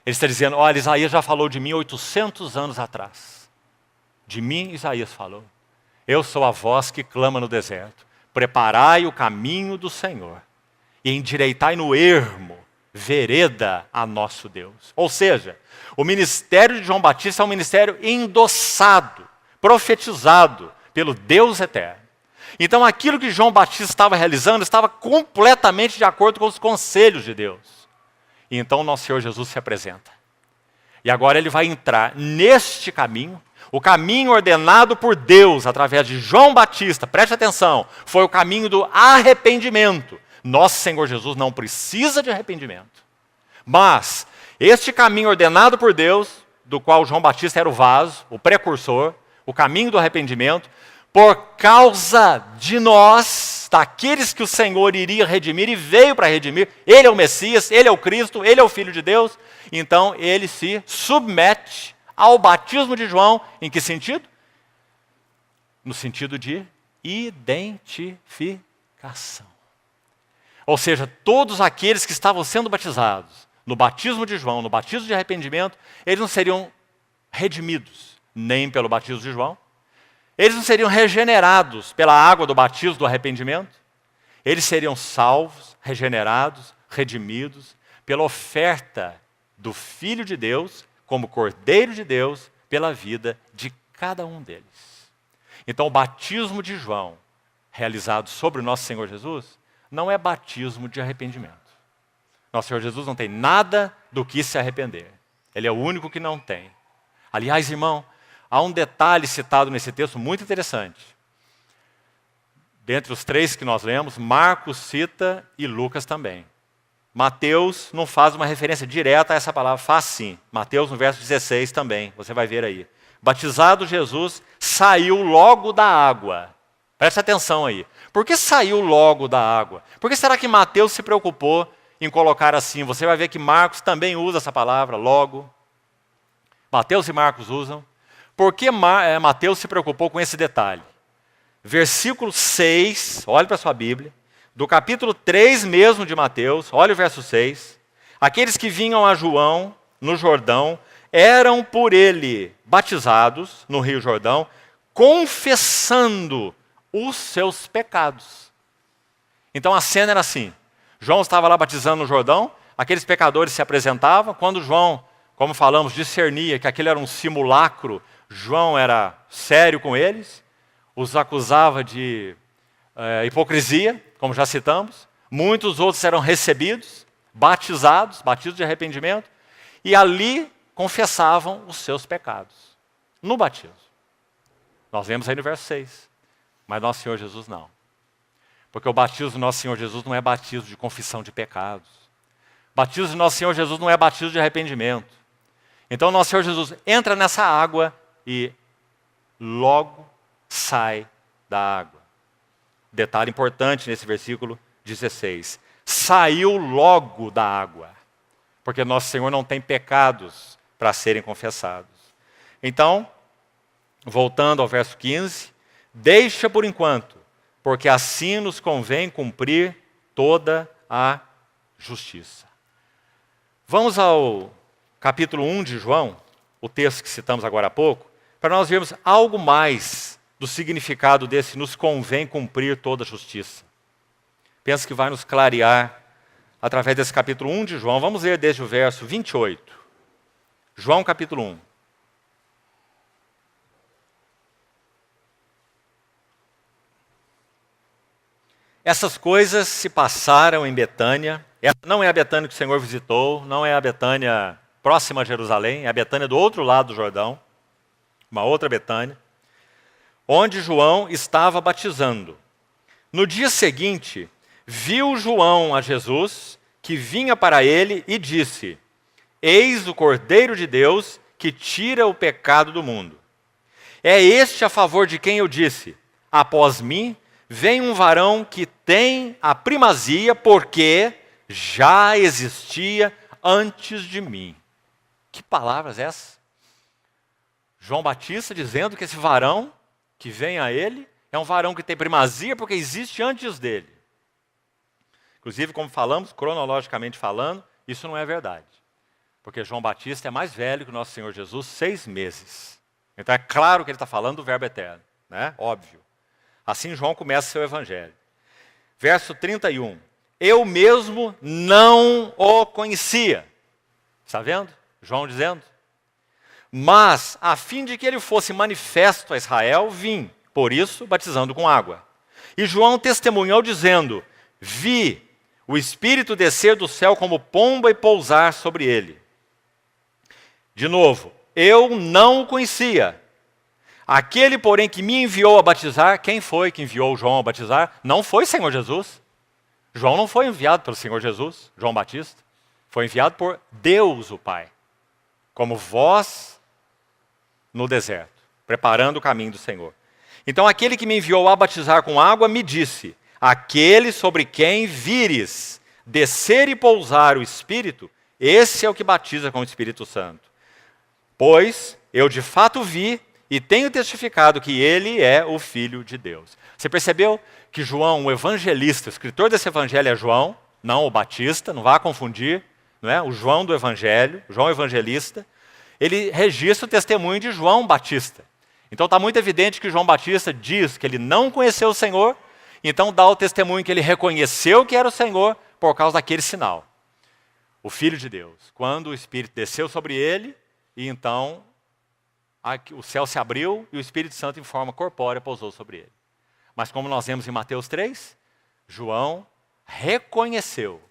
Ele está dizendo, olha, Isaías já falou de mim 800 anos atrás. De mim, Isaías falou. Eu sou a voz que clama no deserto. Preparai o caminho do Senhor. E endireitai no ermo, vereda a nosso Deus. Ou seja, o ministério de João Batista é um ministério endossado, profetizado pelo Deus eterno. Então aquilo que João Batista estava realizando estava completamente de acordo com os conselhos de Deus. E então nosso Senhor Jesus se apresenta. E agora ele vai entrar neste caminho, o caminho ordenado por Deus através de João Batista, preste atenção, foi o caminho do arrependimento. Nosso Senhor Jesus não precisa de arrependimento. Mas este caminho ordenado por Deus, do qual João Batista era o vaso, o precursor, o caminho do arrependimento, por causa de nós, daqueles que o Senhor iria redimir e veio para redimir, ele é o Messias, ele é o Cristo, ele é o Filho de Deus, então ele se submete ao batismo de João, em que sentido? No sentido de identificação. Ou seja, todos aqueles que estavam sendo batizados, no batismo de João, no batismo de arrependimento, eles não seriam redimidos, nem pelo batismo de João, eles não seriam regenerados pela água do batismo do arrependimento. Eles seriam salvos, regenerados, redimidos pela oferta do Filho de Deus, como Cordeiro de Deus, pela vida de cada um deles. Então o batismo de João, realizado sobre o nosso Senhor Jesus, não é batismo de arrependimento. Nosso Senhor Jesus não tem nada do que se arrepender. Ele é o único que não tem. Aliás, irmão, há um detalhe citado nesse texto muito interessante. Dentre os três que nós lemos, Marcos cita e Lucas também. Mateus não faz uma referência direta a essa palavra, faz sim. Mateus no verso 16 também, você vai ver aí. Batizado Jesus, saiu logo da água. Preste atenção aí. Por que saiu logo da água? Por que será que Mateus se preocupou em colocar assim? Você vai ver que Marcos também usa essa palavra, logo. Mateus e Marcos usam. Por que Mateus se preocupou com esse detalhe? Versículo 6, olhe para a sua Bíblia, do capítulo 3 mesmo de Mateus, olha o verso 6. Aqueles que vinham a João no Jordão eram por ele batizados no Rio Jordão, confessando os seus pecados. Então a cena era assim, João estava lá batizando no Jordão, aqueles pecadores se apresentavam, quando João, como falamos, discernia que aquele era um simulacro, João era sério com eles, os acusava de hipocrisia, como já citamos. Muitos outros eram recebidos, batizados, batismos de arrependimento, e ali confessavam os seus pecados, no batismo. Nós vemos aí no verso 6. Mas nosso Senhor Jesus não. Porque o batismo do nosso Senhor Jesus não é batismo de confissão de pecados. O batismo do nosso Senhor Jesus não é batismo de arrependimento. Então nosso Senhor Jesus entra nessa água e logo sai da água. Detalhe importante nesse versículo 16. Saiu logo da água. Porque nosso Senhor não tem pecados para serem confessados. Então, voltando ao verso 15, deixa por enquanto, porque assim nos convém cumprir toda a justiça. Vamos ao capítulo 1 de João, o texto que citamos agora há pouco, para nós vermos algo mais do significado desse nos convém cumprir toda a justiça. Penso que vai nos clarear através desse capítulo 1 de João. Vamos ler desde o verso 28. João capítulo 1. Essas coisas se passaram em Betânia, Essa não é a Betânia que o Senhor visitou, não é a Betânia próxima a Jerusalém, é a Betânia do outro lado do Jordão, uma outra Betânia, onde João estava batizando. No dia seguinte, viu João a Jesus, que vinha para ele, e disse: Eis o Cordeiro de Deus, que tira o pecado do mundo. É este a favor de quem eu disse: após mim vem um varão que tem a primazia, porque já existia antes de mim. Que palavras essas? João Batista dizendo que esse varão que vem a ele é um varão que tem primazia porque existe antes dele. Inclusive, como falamos, cronologicamente falando, isso não é verdade. Porque João Batista é mais velho que o nosso Senhor Jesus 6 meses. Então é claro que ele está falando do verbo eterno, né? Óbvio. Assim João começa seu evangelho. Verso 31. Eu mesmo não o conhecia. Está vendo? João dizendo. Mas, a fim de que ele fosse manifesto a Israel, vim, por isso, batizando com água. E João testemunhou dizendo: vi o Espírito descer do céu como pomba e pousar sobre ele. De novo, eu não o conhecia. Aquele, porém, que me enviou a batizar, quem foi que enviou João a batizar? Não foi o Senhor Jesus. João não foi enviado pelo Senhor Jesus, João Batista. Foi enviado por Deus, o Pai. Como voz no deserto, preparando o caminho do Senhor. Então, aquele que me enviou a batizar com água me disse: aquele sobre quem vires descer e pousar o Espírito, esse é o que batiza com o Espírito Santo. Pois eu de fato vi e tenho testificado que ele é o Filho de Deus. Você percebeu que João, o evangelista, o escritor desse evangelho é João, não o Batista, não vá confundir, não é? O João do evangelho, o João evangelista, ele registra o testemunho de João Batista. Então está muito evidente que João Batista diz que ele não conheceu o Senhor, então dá o testemunho que ele reconheceu que era o Senhor por causa daquele sinal. O Filho de Deus. Quando o Espírito desceu sobre ele, e então o céu se abriu e o Espírito Santo em forma corpórea pousou sobre ele. Mas como nós vemos em Mateus 3, João reconheceu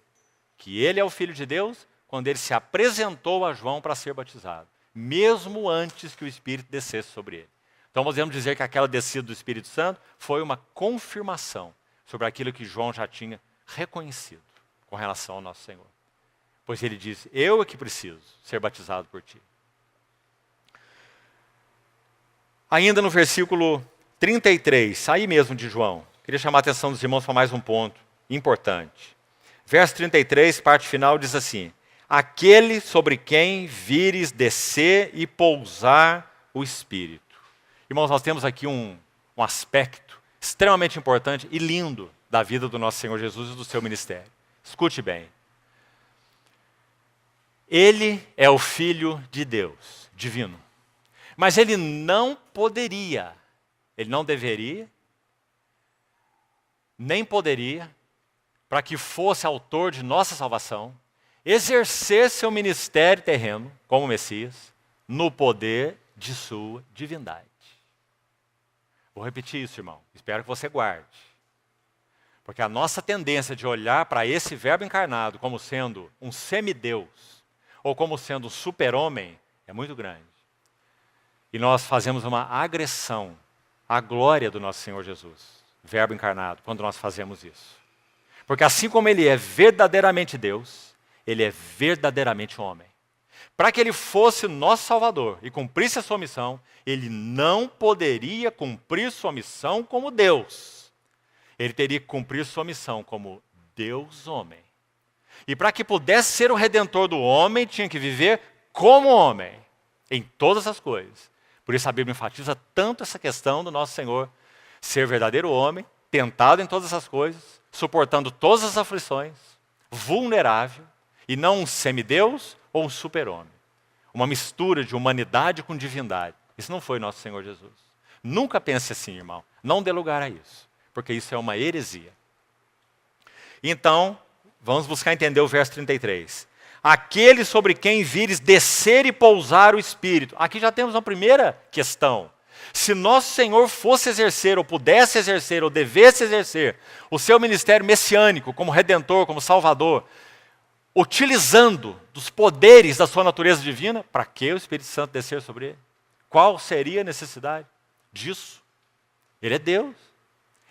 que ele é o Filho de Deus quando ele se apresentou a João para ser batizado, mesmo antes que o Espírito descesse sobre ele. Então podemos dizer que aquela descida do Espírito Santo foi uma confirmação sobre aquilo que João já tinha reconhecido com relação ao nosso Senhor. Pois ele diz: eu é que preciso ser batizado por ti. Ainda no versículo 33, aí mesmo de João, queria chamar a atenção dos irmãos para mais um ponto importante. Verso 33, parte final, diz assim: aquele sobre quem vires descer e pousar o Espírito. Irmãos, nós temos aqui um aspecto extremamente importante e lindo da vida do nosso Senhor Jesus e do seu ministério. Escute bem. Ele é o Filho de Deus, divino. Mas ele não poderia, ele não deveria, nem poderia, para que fosse autor de nossa salvação, exercer seu ministério terreno, como Messias, no poder de sua divindade. Vou repetir isso, irmão. Espero que você guarde. Porque a nossa tendência de olhar para esse verbo encarnado como sendo um semideus, ou como sendo um super-homem, é muito grande. E nós fazemos uma agressão à glória do nosso Senhor Jesus, verbo encarnado, quando nós fazemos isso. Porque assim como ele é verdadeiramente Deus, ele é verdadeiramente homem. Para que ele fosse nosso Salvador e cumprisse a sua missão, ele não poderia cumprir sua missão como Deus. Ele teria que cumprir sua missão como Deus homem. E para que pudesse ser o redentor do homem, tinha que viver como homem, em todas as coisas. Por isso a Bíblia enfatiza tanto essa questão do nosso Senhor ser verdadeiro homem, tentado em todas as coisas, suportando todas as aflições, vulnerável, e não um semideus ou um super-homem. Uma mistura de humanidade com divindade. Isso não foi nosso Senhor Jesus. Nunca pense assim, irmão. Não dê lugar a isso, porque isso é uma heresia. Então, vamos buscar entender o verso 33. Aquele sobre quem vires descer e pousar o Espírito. Aqui já temos uma primeira questão. Se nosso Senhor fosse exercer, ou pudesse exercer, ou devesse exercer o seu ministério messiânico, como Redentor, como Salvador, utilizando dos poderes da sua natureza divina, para que o Espírito Santo descer sobre ele? Qual seria a necessidade disso? Ele é Deus.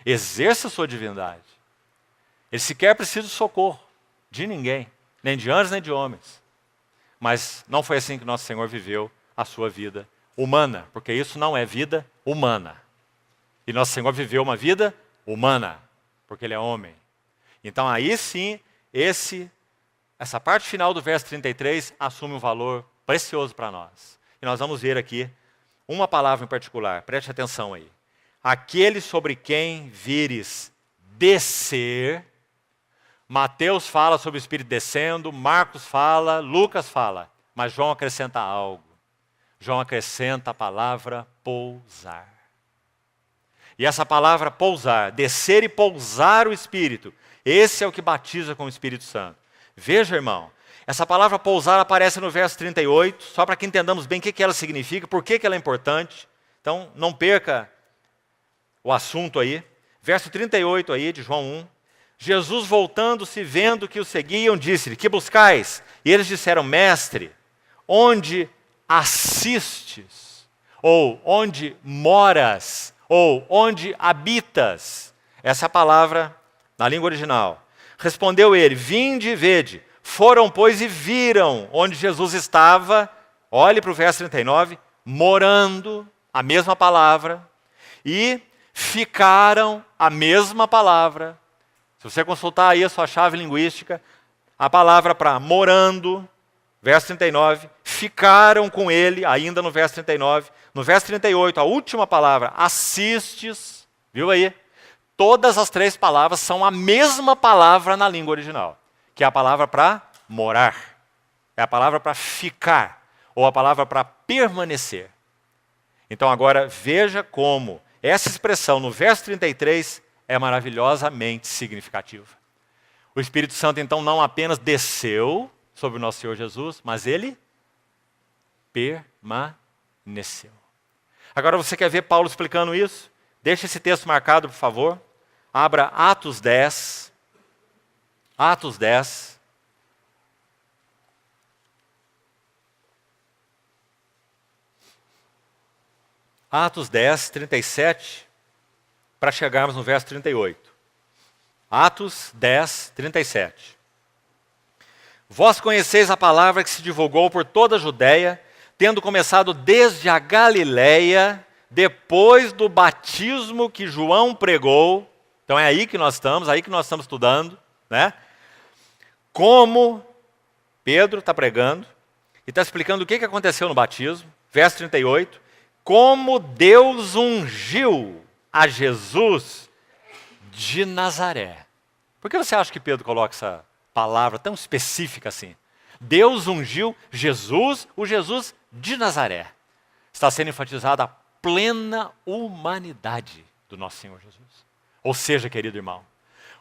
Exerça a sua divindade. Ele sequer precisa de socorro de ninguém, nem de anjos, nem de homens. Mas não foi assim que nosso Senhor viveu a sua vida humana, porque isso não é vida humana. E nosso Senhor viveu uma vida humana, porque Ele é homem. Então aí sim, essa parte final do verso 33 assume um valor precioso para nós. E nós vamos ver aqui uma palavra em particular, preste atenção aí. Aquele sobre quem vires descer. Mateus fala sobre o Espírito descendo, Marcos fala, Lucas fala, mas João acrescenta algo. João acrescenta a palavra pousar. E essa palavra pousar, descer e pousar o Espírito, esse é o que batiza com o Espírito Santo. Veja, irmão, essa palavra pousar aparece no verso 38, só para que entendamos bem o que ela significa, por que ela é importante. Então, não perca o assunto aí. Verso 38 aí de João 1. Jesus, voltando-se, vendo que o seguiam, disse-lhe: que buscais? E eles disseram: mestre, onde assistes? Ou onde moras? Ou onde habitas? Essa é a palavra na língua original. Respondeu ele: vinde e vede. Foram, pois, e viram onde Jesus estava, olhe para o verso 39, morando, a mesma palavra, e ficaram, a mesma palavra. Se você consultar aí a sua chave linguística, a palavra para morando, verso 39, ficaram com ele, ainda no verso 39. No verso 38, a última palavra, assistes, viu aí? Todas as três palavras são a mesma palavra na língua original, que é a palavra para morar, é a palavra para ficar, ou a palavra para permanecer. Então agora veja como essa expressão no verso 33 é maravilhosamente significativa. O Espírito Santo então não apenas desceu sobre o nosso Senhor Jesus, mas ele permaneceu. Agora você quer ver Paulo explicando isso? Deixa esse texto marcado, por favor. Abra Atos 10. Atos 10. Atos 10, 37, para chegarmos no verso 38. Atos 10, 37. Vós conheceis a palavra que se divulgou por toda a Judéia, tendo começado desde a Galiléia, depois do batismo que João pregou. Então é aí que nós estamos estudando, né? Como Pedro está pregando e está explicando o que aconteceu no batismo. Verso 38. Como Deus ungiu a Jesus de Nazaré. Por que você acha que Pedro coloca essa palavra tão específica assim? Deus ungiu Jesus, o Jesus de Nazaré. Está sendo enfatizada a plena humanidade do nosso Senhor Jesus. Ou seja, querido irmão,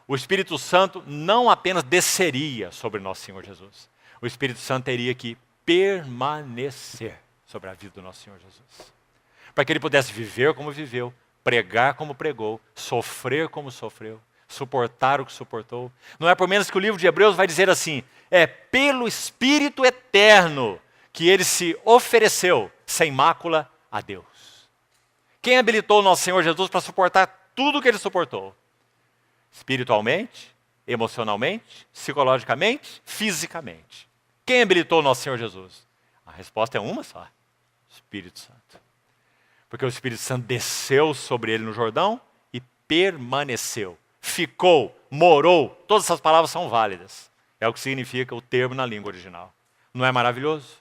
o Espírito Santo não apenas desceria sobre nosso Senhor Jesus. O Espírito Santo teria que permanecer sobre a vida do nosso Senhor Jesus. Para que ele pudesse viver como viveu, pregar como pregou, sofrer como sofreu, suportar o que suportou. Não é por menos que o livro de Hebreus vai dizer assim: é pelo Espírito eterno que ele se ofereceu sem mácula a Deus. Quem habilitou o nosso Senhor Jesus para suportar tudo o que ele suportou? Espiritualmente, emocionalmente, psicologicamente, fisicamente. Quem habilitou o nosso Senhor Jesus? A resposta é uma só: Espírito Santo. Porque o Espírito Santo desceu sobre ele no Jordão e permaneceu. Ficou, morou, todas essas palavras são válidas. É o que significa o termo na língua original. Não é maravilhoso?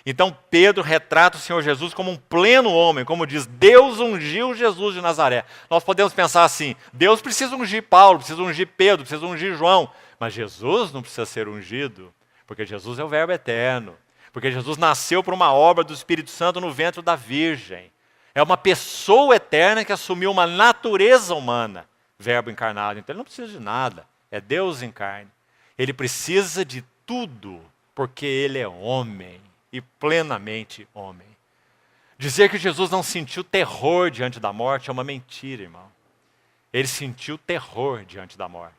Então Pedro retrata o Senhor Jesus como um pleno homem, como diz, Deus ungiu Jesus de Nazaré. Nós podemos pensar assim: Deus precisa ungir Paulo, precisa ungir Pedro, precisa ungir João. Mas Jesus não precisa ser ungido, porque Jesus é o Verbo eterno. Porque Jesus nasceu por uma obra do Espírito Santo no ventre da Virgem. É uma pessoa eterna que assumiu uma natureza humana, Verbo encarnado. Então ele não precisa de nada, é Deus em carne. Ele precisa de tudo, porque ele é homem e plenamente homem. Dizer que Jesus não sentiu terror diante da morte é uma mentira, irmão. Ele sentiu terror diante da morte.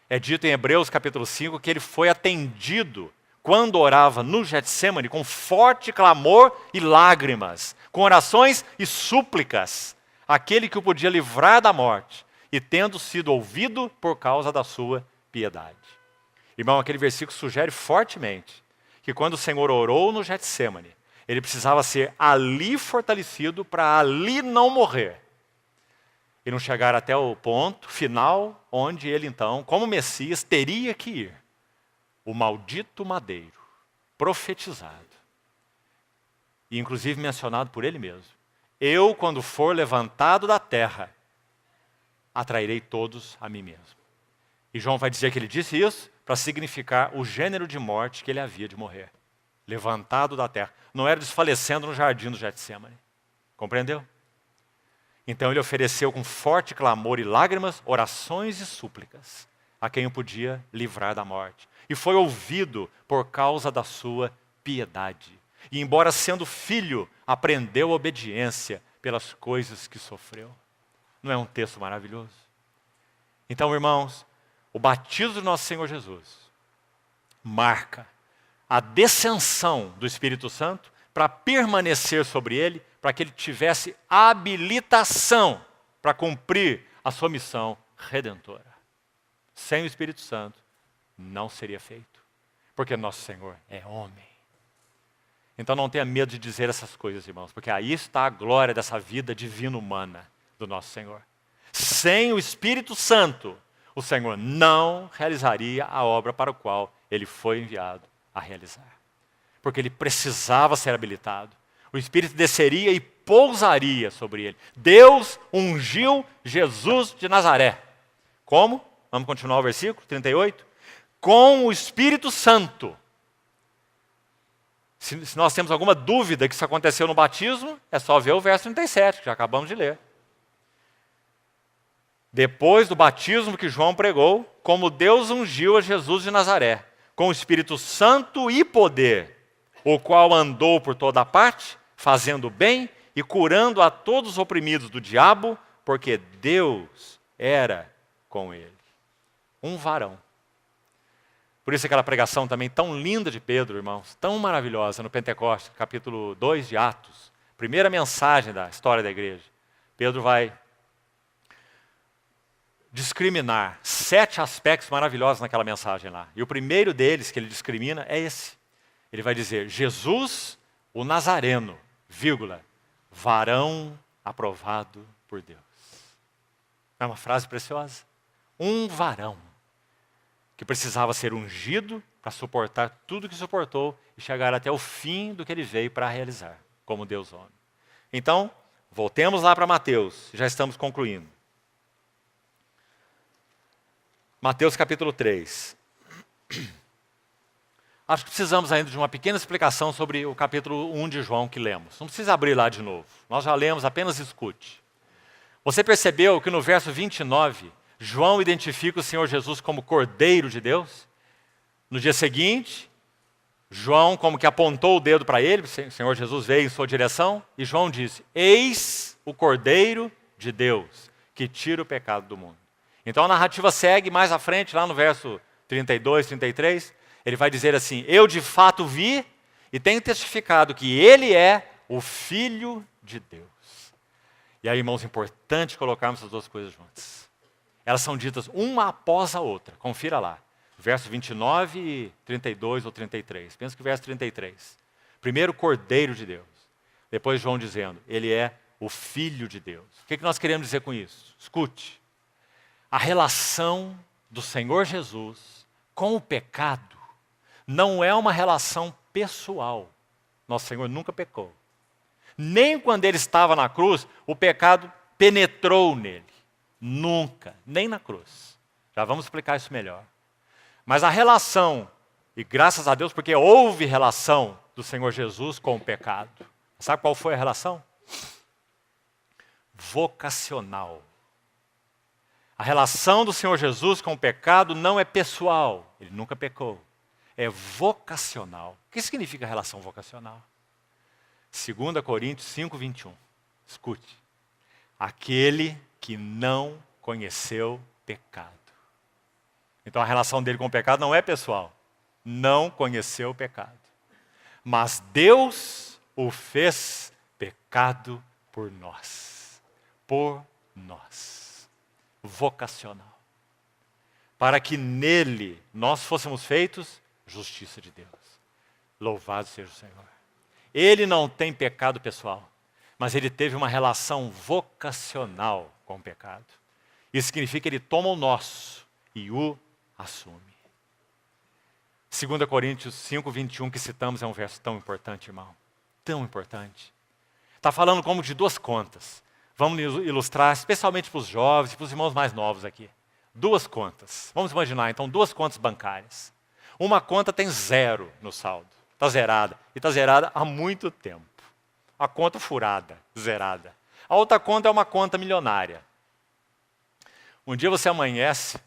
É dito em Hebreus capítulo 5 que ele foi atendido quando orava no Getsemane com forte clamor e lágrimas, com orações e súplicas, aquele que o podia livrar da morte, e tendo sido ouvido por causa da sua piedade. Irmão, aquele versículo sugere fortemente que quando o Senhor orou no Getsemane, ele precisava ser ali fortalecido para ali não morrer. E não chegar até o ponto final onde ele então, como Messias, teria que ir. O maldito madeiro, profetizado. E inclusive mencionado por ele mesmo. Eu, quando for levantado da terra, atrairei todos a mim mesmo. E João vai dizer que ele disse isso para significar o gênero de morte que ele havia de morrer. Levantado da terra. Não era desfalecendo no jardim do Getsemane. Compreendeu? Então ele ofereceu com forte clamor e lágrimas, orações e súplicas a quem o podia livrar da morte. E foi ouvido por causa da sua piedade. E embora sendo filho, aprendeu obediência pelas coisas que sofreu. Não é um texto maravilhoso? Então, irmãos, o batismo do nosso Senhor Jesus marca a descensão do Espírito Santo para permanecer sobre ele, para que ele tivesse habilitação para cumprir a sua missão redentora. Sem o Espírito Santo, não seria feito, porque nosso Senhor é homem. Então não tenha medo de dizer essas coisas, irmãos, porque aí está a glória dessa vida divina humana do nosso Senhor. Sem o Espírito Santo, o Senhor não realizaria a obra para a qual ele foi enviado a realizar. Porque ele precisava ser habilitado. O Espírito desceria e pousaria sobre ele. Deus ungiu Jesus de Nazaré. Como? Vamos continuar o versículo 38. Com o Espírito Santo. Se nós temos alguma dúvida que isso aconteceu no batismo, é só ver o verso 37, que já acabamos de ler. Depois do batismo que João pregou, como Deus ungiu a Jesus de Nazaré, com o Espírito Santo e poder, o qual andou por toda parte, fazendo bem e curando a todos os oprimidos do diabo, porque Deus era com ele. Um varão. Por isso aquela pregação também tão linda de Pedro, irmãos, tão maravilhosa no Pentecostes, capítulo 2 de Atos, primeira mensagem da história da igreja. Pedro vai discriminar 7 aspectos maravilhosos naquela mensagem lá. E o primeiro deles que ele discrimina é esse. Ele vai dizer, Jesus, o Nazareno, vírgula, varão aprovado por Deus. É uma frase preciosa. Um varão que precisava ser ungido para suportar tudo que suportou e chegar até o fim do que ele veio para realizar, como Deus homem. Então, voltemos lá para Mateus, já estamos concluindo. Mateus capítulo 3. Acho que precisamos ainda de uma pequena explicação sobre o capítulo 1 de João que lemos. Não precisa abrir lá de novo. Nós já lemos, apenas escute. Você percebeu que no verso 29, João identifica o Senhor Jesus como Cordeiro de Deus? No dia seguinte, João como que apontou o dedo para ele, o Senhor Jesus veio em sua direção, e João disse, eis o Cordeiro de Deus, que tira o pecado do mundo. Então a narrativa segue mais à frente, lá no verso 32, 33, ele vai dizer assim, eu de fato vi e tenho testificado que ele é o Filho de Deus. E aí, irmãos, é importante colocarmos essas duas coisas juntas. Elas são ditas uma após a outra, confira lá. Verso 29 e 32 ou 33, pensa que o verso 33. Primeiro, Cordeiro de Deus. Depois João dizendo, ele é o Filho de Deus. O que nós queremos dizer com isso? Escute. A relação do Senhor Jesus com o pecado não é uma relação pessoal. Nosso Senhor nunca pecou. Nem quando ele estava na cruz, o pecado penetrou nele. Nunca, nem na cruz. Já vamos explicar isso melhor. Mas a relação, e graças a Deus, porque houve relação do Senhor Jesus com o pecado. Sabe qual foi a relação? Vocacional. A relação do Senhor Jesus com o pecado não é pessoal, ele nunca pecou. É vocacional. O que significa relação vocacional? 2 Coríntios 5, 21. Escute. Aquele que não conheceu pecado. Então a relação dele com o pecado não é pessoal. Não conheceu o pecado. Mas Deus o fez pecado por nós. Por nós. Vocacional. Para que nele nós fôssemos feitos justiça de Deus. Louvado seja o Senhor. Ele não tem pecado pessoal, mas ele teve uma relação vocacional com o pecado. Isso significa que ele toma o nosso e o assume. 2 Coríntios 5, 21, que citamos, é um verso tão importante, irmão. Tão importante. Está falando como de duas contas. Vamos ilustrar, especialmente para os jovens e para os irmãos mais novos aqui. Duas contas. Vamos imaginar, então, duas contas bancárias. Uma conta tem 0 no saldo. Está zerada. E está zerada há muito tempo. A conta furada, zerada. A outra conta é uma conta milionária. Um dia você amanhece,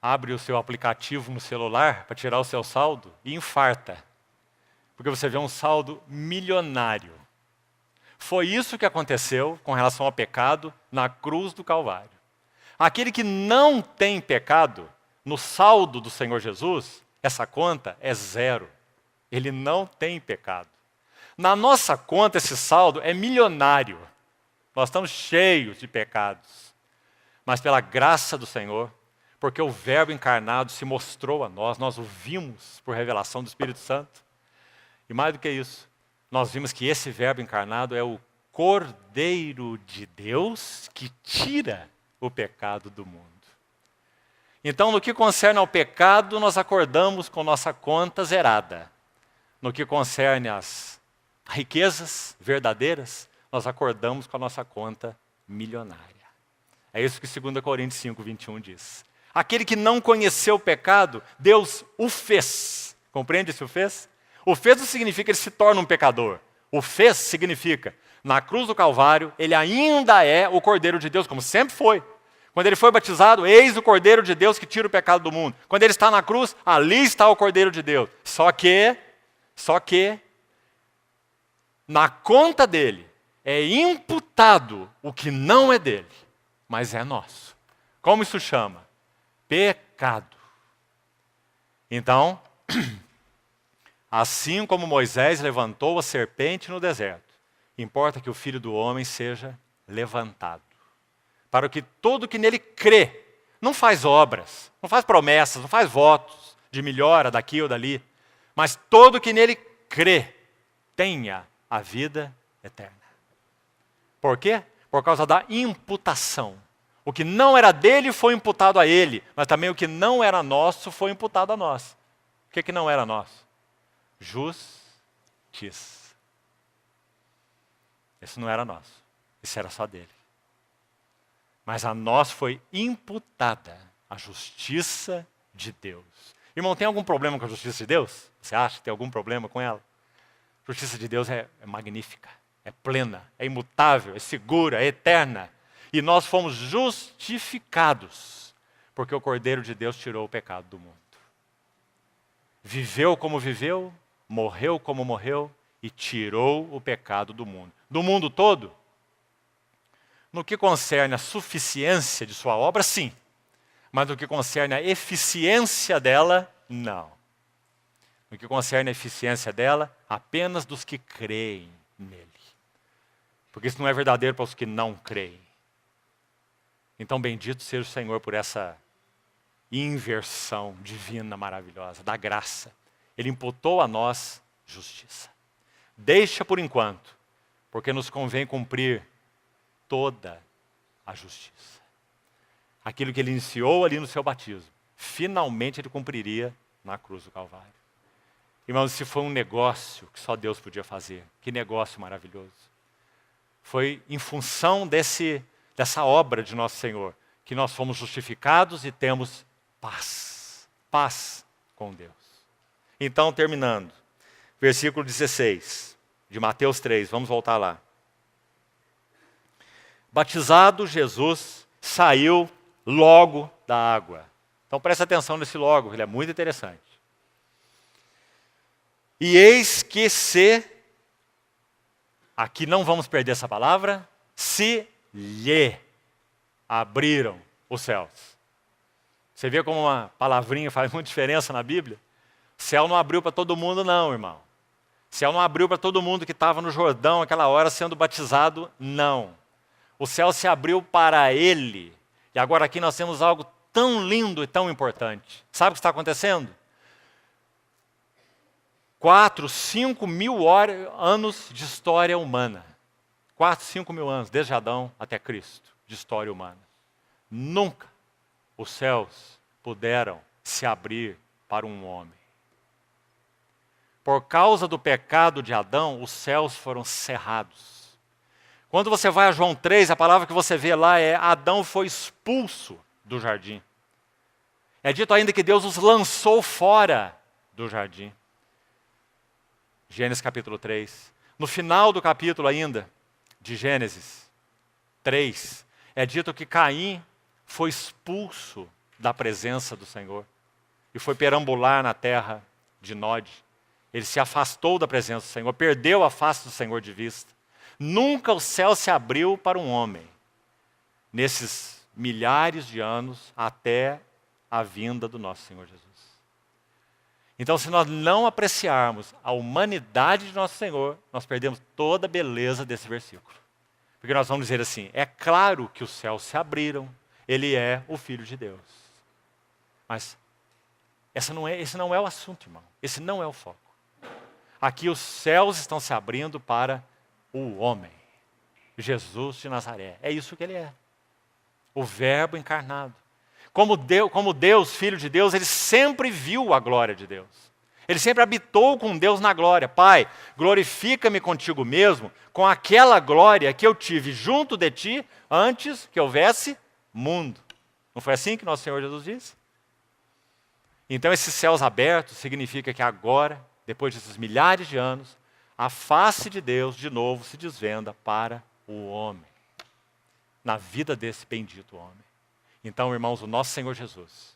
abre o seu aplicativo no celular para tirar o seu saldo e infarta. Porque você vê um saldo milionário. Foi isso que aconteceu com relação ao pecado na cruz do Calvário. Aquele que não tem pecado, no saldo do Senhor Jesus, essa conta é 0. Ele não tem pecado. Na nossa conta, esse saldo é milionário. Nós estamos cheios de pecados. Mas pela graça do Senhor, porque o Verbo encarnado se mostrou a nós, nós o vimos por revelação do Espírito Santo. E mais do que isso, nós vimos que esse Verbo encarnado é o Cordeiro de Deus que tira o pecado do mundo. Então, no que concerne ao pecado, nós acordamos com nossa conta zerada. No que concerne às riquezas verdadeiras, nós acordamos com a nossa conta milionária. É isso que 2 Coríntios 5, 21 diz. Aquele que não conheceu o pecado, Deus o fez. Compreende esse o fez? O fez não significa que ele se torna um pecador. O fez significa, na cruz do Calvário, ele ainda é o Cordeiro de Deus, como sempre foi. Quando ele foi batizado, eis o Cordeiro de Deus que tira o pecado do mundo. Quando ele está na cruz, ali está o Cordeiro de Deus. Só que, na conta dele, é imputado o que não é dele, mas é nosso. Como isso chama? Pecado. Então, assim como Moisés levantou a serpente no deserto, importa que o Filho do Homem seja levantado. Para que todo que nele crê, não faz obras, não faz promessas, não faz votos de melhora daqui ou dali, mas todo que nele crê, tenha a vida eterna. Por quê? Por causa da imputação. O que não era dele foi imputado a ele, mas também o que não era nosso foi imputado a nós. O que não era nosso? Justiça. Isso não era nosso, isso era só dele. Mas a nós foi imputada a justiça de Deus. Irmão, tem algum problema com a justiça de Deus? Você acha que tem algum problema com ela? A justiça de Deus é magnífica, é plena, é imutável, é segura, é eterna. E nós fomos justificados, porque o Cordeiro de Deus tirou o pecado do mundo. Viveu como viveu, morreu como morreu e tirou o pecado do mundo. Do mundo todo? No que concerne a suficiência de sua obra, sim. Mas no que concerne a eficiência dela, não. No que concerne a eficiência dela, apenas dos que creem nele. Porque isso não é verdadeiro para os que não creem. Então, bendito seja o Senhor por essa inversão divina maravilhosa, da graça. Ele imputou a nós justiça. Deixa por enquanto, porque nos convém cumprir toda a justiça. Aquilo que ele iniciou ali no seu batismo, finalmente ele cumpriria na cruz do Calvário. Irmãos, se foi um negócio que só Deus podia fazer, que negócio maravilhoso. Foi em função dessa obra de nosso Senhor, que nós fomos justificados e temos paz. Paz com Deus. Então, terminando, versículo 16, de Mateus 3, vamos voltar lá. Batizado, Jesus saiu logo da água. Então presta atenção nesse logo, ele é muito interessante. E eis que aqui não vamos perder essa palavra, se lhe abriram os céus. Você vê como uma palavrinha faz muita diferença na Bíblia? O céu não abriu para todo mundo não, irmão. O céu não abriu para todo mundo que estava no Jordão aquela hora sendo batizado, não. O céu se abriu para ele. E agora aqui nós temos algo tão lindo e tão importante. Sabe o que está acontecendo? 4, 5 mil anos de história humana. 4, 5 mil anos, desde Adão até Cristo, de história humana. Nunca os céus puderam se abrir para um homem. Por causa do pecado de Adão, os céus foram cerrados. Quando você vai a João 3, a palavra que você vê lá é Adão foi expulso do jardim. É dito ainda que Deus os lançou fora do jardim. Gênesis capítulo 3. No final do capítulo ainda, de Gênesis 3, é dito que Caim foi expulso da presença do Senhor e foi perambular na terra de Nod. Ele se afastou da presença do Senhor, perdeu a face do Senhor de vista. Nunca o céu se abriu para um homem, nesses milhares de anos, até a vinda do nosso Senhor Jesus. Então, se nós não apreciarmos a humanidade de nosso Senhor, nós perdemos toda a beleza desse versículo. Porque nós vamos dizer assim, é claro que os céus se abriram, ele é o Filho de Deus. Mas esse não é o assunto, irmão. Esse não é o foco. Aqui os céus estão se abrindo para o homem, Jesus de Nazaré. É isso que ele é. O Verbo encarnado. Como Deus, Filho de Deus, ele sempre viu a glória de Deus. Ele sempre habitou com Deus na glória. Pai, glorifica-me contigo mesmo, com aquela glória que eu tive junto de ti, antes que houvesse mundo. Não foi assim que nosso Senhor Jesus disse? Então esses céus abertos significa que agora, depois desses milhares de anos, a face de Deus de novo se desvenda para o homem. Na vida desse bendito homem. Então, irmãos, o nosso Senhor Jesus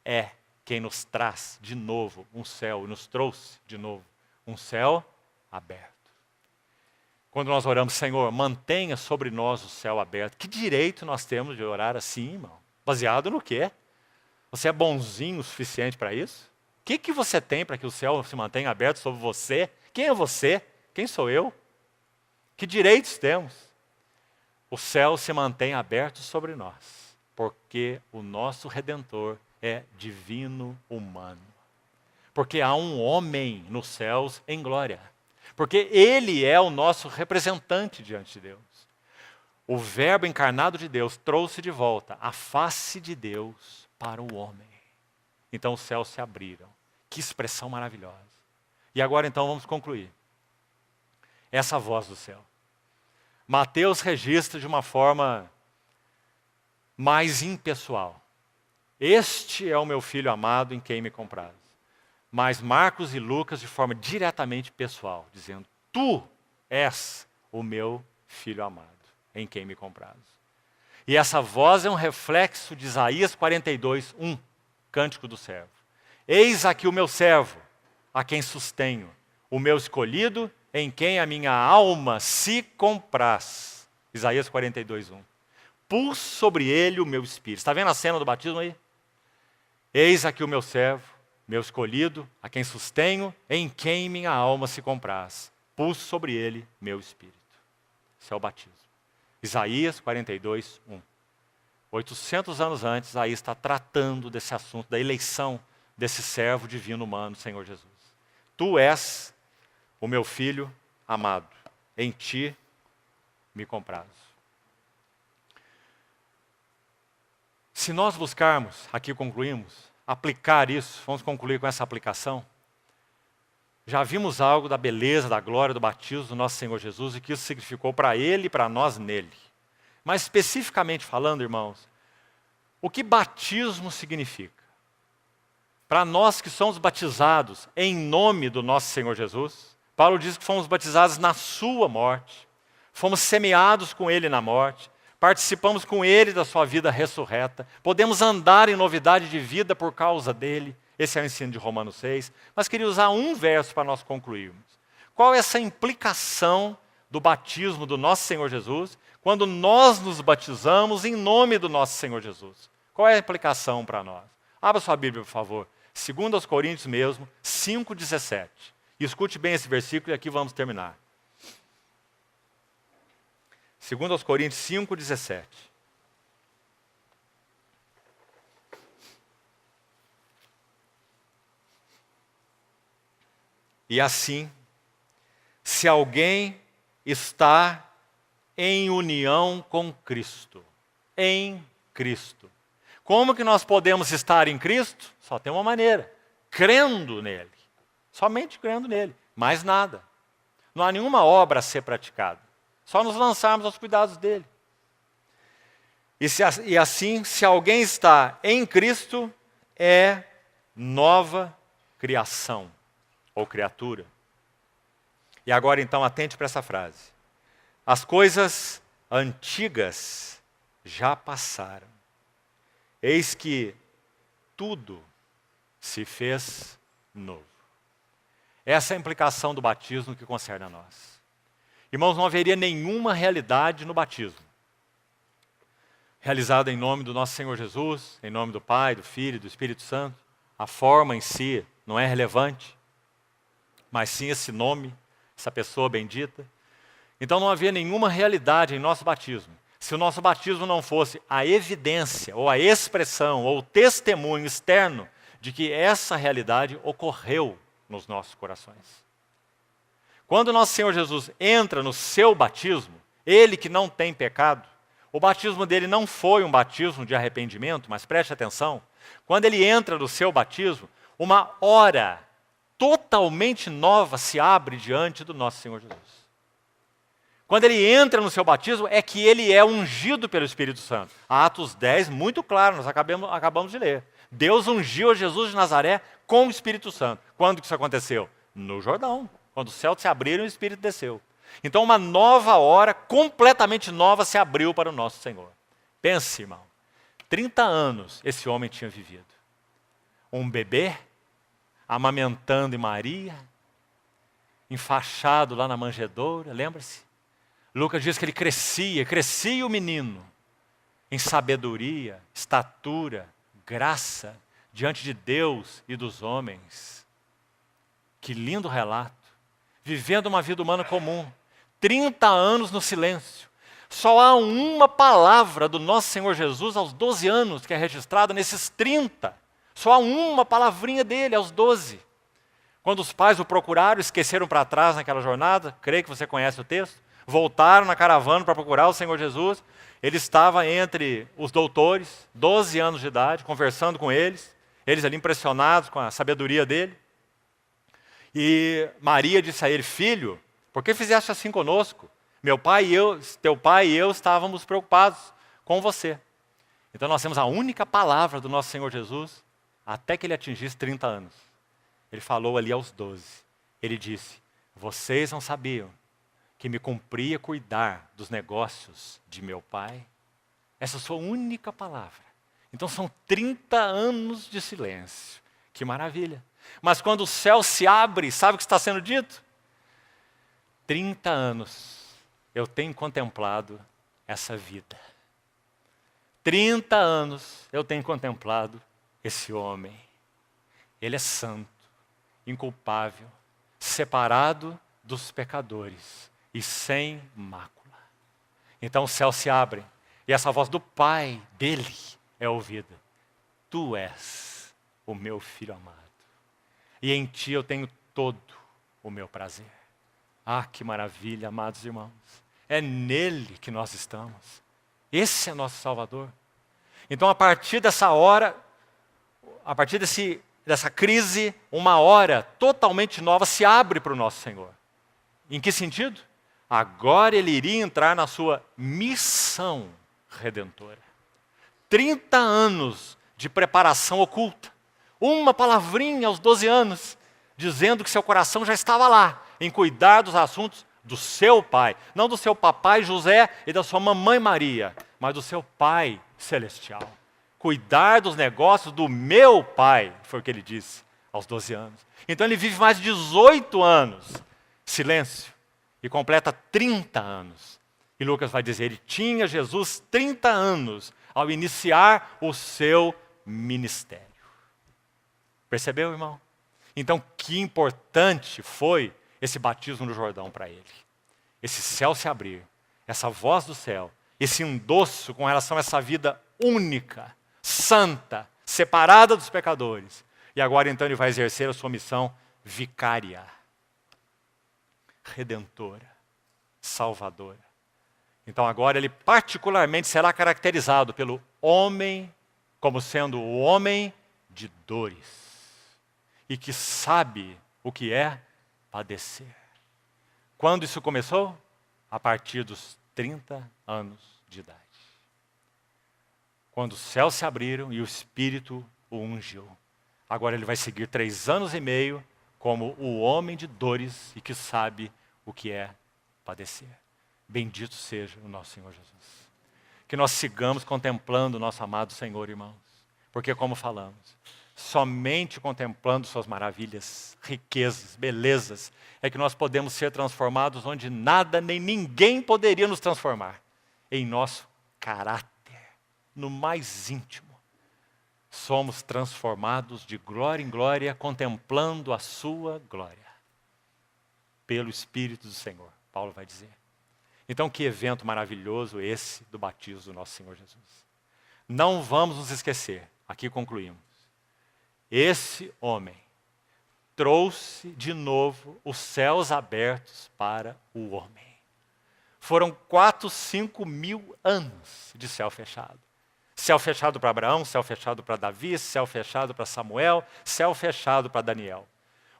é quem nos traz de novo um céu, e nos trouxe de novo um céu aberto. Quando nós oramos, Senhor, mantenha sobre nós o céu aberto. Que direito nós temos de orar assim, irmão? Baseado no quê? Você é bonzinho o suficiente para isso? O que você tem para que o céu se mantenha aberto sobre você? Quem é você? Quem sou eu? Que direitos temos? O céu se mantém aberto sobre nós, porque o nosso Redentor é divino humano. Porque há um homem nos céus em glória. Porque ele é o nosso representante diante de Deus. O Verbo encarnado de Deus trouxe de volta a face de Deus para o homem. Então os céus se abriram. Que expressão maravilhosa. E agora então vamos concluir. Essa voz do céu. Mateus registra de uma forma mais impessoal. Este é o meu filho amado em quem me compraz. Mas Marcos e Lucas de forma diretamente pessoal, dizendo, tu és o meu filho amado, em quem me compraz. E essa voz é um reflexo de Isaías 42, 1, Cântico do Servo. Eis aqui o meu servo, a quem sustenho, o meu escolhido, em quem a minha alma se compraz. Isaías 42, 1. Pus sobre ele o meu espírito. Está vendo a cena do batismo aí? Eis aqui o meu servo, meu escolhido, a quem sustenho, em quem minha alma se compraz. Pus sobre ele meu espírito. Esse é o batismo. Isaías 42, 1. 800 anos antes, Isaías está tratando desse assunto, da eleição desse servo divino humano, Senhor Jesus. Tu és o meu filho amado, em ti me comprazo. Se nós buscarmos, aqui concluímos, aplicar isso, vamos concluir com essa aplicação. Já vimos algo da beleza, da glória do batismo do nosso Senhor Jesus e que isso significou para Ele e para nós nele. Mas especificamente falando, irmãos, o que batismo significa? Para nós que somos batizados em nome do nosso Senhor Jesus, Paulo diz que fomos batizados na sua morte, fomos semeados com Ele na morte, participamos com Ele da sua vida ressurreta, podemos andar em novidade de vida por causa dEle. Esse é o ensino de Romanos 6. Mas queria usar um verso para nós concluirmos. Qual é essa implicação do batismo do nosso Senhor Jesus, quando nós nos batizamos em nome do nosso Senhor Jesus? Qual é a implicação para nós? Abra sua Bíblia, por favor. 2 Coríntios mesmo, 5,17. E escute bem esse versículo e aqui vamos terminar. 2 Coríntios 5,17. E assim, se alguém está em união com Cristo, em Cristo. Como que nós podemos estar em Cristo? Só tem uma maneira, crendo nele. Somente crendo nele, mais nada. Não há nenhuma obra a ser praticada. Só nos lançarmos aos cuidados dele. E assim, se alguém está em Cristo, é nova criação ou criatura. E agora então atente para essa frase. As coisas antigas já passaram. Eis que tudo se fez novo. Essa é a implicação do batismo que concerne a nós. Irmãos, não haveria nenhuma realidade no batismo realizada em nome do nosso Senhor Jesus, em nome do Pai, do Filho e do Espírito Santo. A forma em si não é relevante, mas sim esse nome, essa pessoa bendita. Então não havia nenhuma realidade em nosso batismo. Se o nosso batismo não fosse a evidência, ou a expressão, ou o testemunho externo de que essa realidade ocorreu nos nossos corações. Quando nosso Senhor Jesus entra no seu batismo, ele que não tem pecado, o batismo dele não foi um batismo de arrependimento, mas preste atenção, quando ele entra no seu batismo, uma hora totalmente nova se abre diante do nosso Senhor Jesus. Quando ele entra no seu batismo, é que ele é ungido pelo Espírito Santo. Atos 10, muito claro, nós acabamos de ler. Deus ungiu Jesus de Nazaré com o Espírito Santo. Quando que isso aconteceu? No Jordão. Quando os céus se abriram e o Espírito desceu. Então uma nova hora, completamente nova, se abriu para o nosso Senhor. Pense, irmão, 30 anos esse homem tinha vivido. Um bebê, amamentando em Maria, enfaixado lá na manjedoura, lembra-se? Lucas diz que ele crescia o menino, em sabedoria, estatura, graça, diante de Deus e dos homens. Que lindo relato. Vivendo uma vida humana comum. 30 anos no silêncio. Só há uma palavra do nosso Senhor Jesus aos 12 anos, que é registrada nesses 30. Só há uma palavrinha dele aos 12. Quando os pais o procuraram, esqueceram para trás naquela jornada, creio que você conhece o texto, voltaram na caravana para procurar o Senhor Jesus. Ele estava entre os doutores, 12 anos de idade, conversando com eles ali impressionados com a sabedoria dele. E Maria disse a ele: filho, por que fizeste assim conosco? Teu pai e eu estávamos preocupados com você. Então nós temos a única palavra do nosso Senhor Jesus, até que ele atingisse 30 anos. Ele falou ali aos 12. Ele disse: vocês não sabiam que me cumpria cuidar dos negócios de meu pai? Essa é a sua única palavra. Então são 30 anos de silêncio. Que maravilha. Mas quando o céu se abre, sabe o que está sendo dito? 30 anos eu tenho contemplado essa vida. 30 anos eu tenho contemplado esse homem. Ele é santo, inculpável, separado dos pecadores e sem mácula. Então o céu se abre e essa voz do Pai dele é ouvida. Tu és o meu filho amado. E em ti eu tenho todo o meu prazer. Ah, que maravilha, amados irmãos. É nele que nós estamos. Esse é nosso Salvador. Então, a partir dessa hora, a partir dessa crise, uma hora totalmente nova se abre para o nosso Senhor. Em que sentido? Agora ele iria entrar na sua missão redentora. 30 anos de preparação oculta. Uma palavrinha aos 12 anos, dizendo que seu coração já estava lá, em cuidar dos assuntos do seu pai. Não do seu papai José e da sua mamãe Maria, mas do seu pai celestial. Cuidar dos negócios do meu pai, foi o que ele disse aos 12 anos. Então ele vive mais de 18 anos, silêncio, e completa 30 anos. E Lucas vai dizer, ele tinha Jesus 30 anos, ao iniciar o seu ministério. Percebeu, irmão? Então, que importante foi esse batismo no Jordão para ele. Esse céu se abrir, essa voz do céu, esse endosso com relação a essa vida única, santa, separada dos pecadores. E agora então ele vai exercer a sua missão vicária, redentora, salvadora. Então agora ele particularmente será caracterizado pelo homem, como sendo o homem de dores. E que sabe o que é padecer. Quando isso começou? A partir dos 30 anos de idade. Quando os céus se abriram e o Espírito o ungiu. Agora ele vai seguir 3 anos e meio como o homem de dores e que sabe o que é padecer. Bendito seja o nosso Senhor Jesus. Que nós sigamos contemplando o nosso amado Senhor, irmãos. Porque como falamos, somente contemplando suas maravilhas, riquezas, belezas, é que nós podemos ser transformados onde nada nem ninguém poderia nos transformar. Em nosso caráter, no mais íntimo. Somos transformados de glória em glória, contemplando a sua glória. Pelo Espírito do Senhor, Paulo vai dizer. Então que evento maravilhoso esse do batismo do nosso Senhor Jesus. Não vamos nos esquecer, aqui concluímos. Esse homem trouxe de novo os céus abertos para o homem. Foram 4, 5 mil anos de céu fechado. Céu fechado para Abraão, céu fechado para Davi, céu fechado para Samuel, céu fechado para Daniel.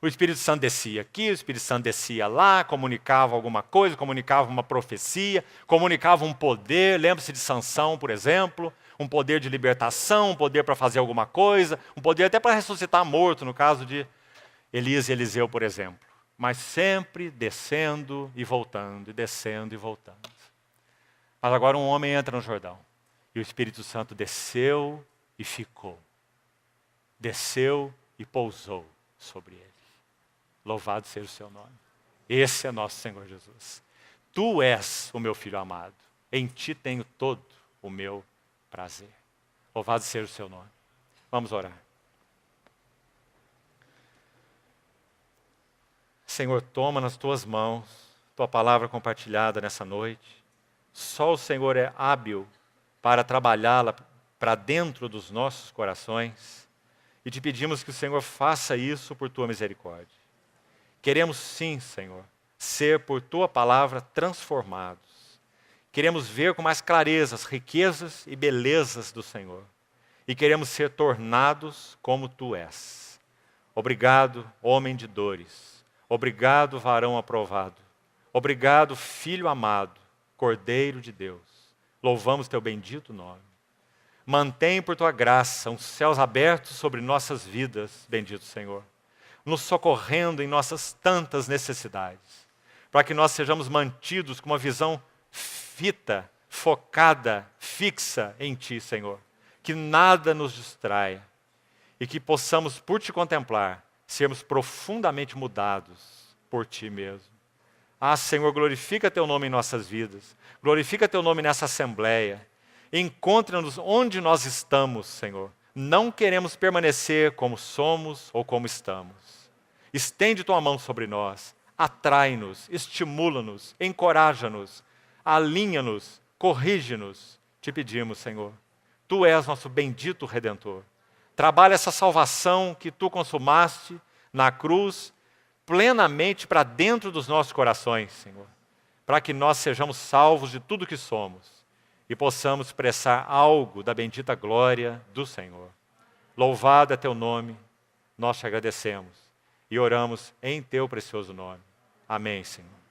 O Espírito Santo descia aqui, o Espírito Santo descia lá, comunicava alguma coisa, comunicava uma profecia, comunicava um poder. Lembre-se de Sansão, por exemplo, um poder de libertação, um poder para fazer alguma coisa, um poder até para ressuscitar morto, no caso de Elias e Eliseu, por exemplo. Mas sempre descendo e voltando, e descendo e voltando. Mas agora um homem entra no Jordão, e o Espírito Santo desceu e ficou. Desceu e pousou sobre ele. Louvado seja o seu nome. Esse é nosso Senhor Jesus. Tu és o meu filho amado. Em ti tenho todo o meu prazer. Louvado seja o seu nome. Vamos orar. Senhor, toma nas tuas mãos tua palavra compartilhada nessa noite. Só o Senhor é hábil para trabalhá-la para dentro dos nossos corações. E te pedimos que o Senhor faça isso por tua misericórdia. Queremos sim, Senhor, ser por tua palavra transformados. Queremos ver com mais clareza as riquezas e belezas do Senhor. E queremos ser tornados como tu és. Obrigado, homem de dores. Obrigado, varão aprovado. Obrigado, filho amado, Cordeiro de Deus. Louvamos teu bendito nome. Mantém por tua graça os céus abertos sobre nossas vidas, bendito Senhor. Nos socorrendo em nossas tantas necessidades, para que nós sejamos mantidos com uma visão fita, focada, fixa em Ti, Senhor. Que nada nos distraia e que possamos, por Te contemplar, sermos profundamente mudados por Ti mesmo. Ah, Senhor, glorifica Teu nome em nossas vidas, glorifica Teu nome nessa assembleia. Encontra-nos onde nós estamos, Senhor. Não queremos permanecer como somos ou como estamos. Estende tua mão sobre nós, atrai-nos, estimula-nos, encoraja-nos, alinha-nos, corrige-nos. Te pedimos, Senhor. Tu és nosso bendito Redentor. Trabalha essa salvação que tu consumaste na cruz plenamente para dentro dos nossos corações, Senhor. Para que nós sejamos salvos de tudo que somos e possamos expressar algo da bendita glória do Senhor. Louvado é teu nome, nós te agradecemos e oramos em teu precioso nome. Amém, Senhor.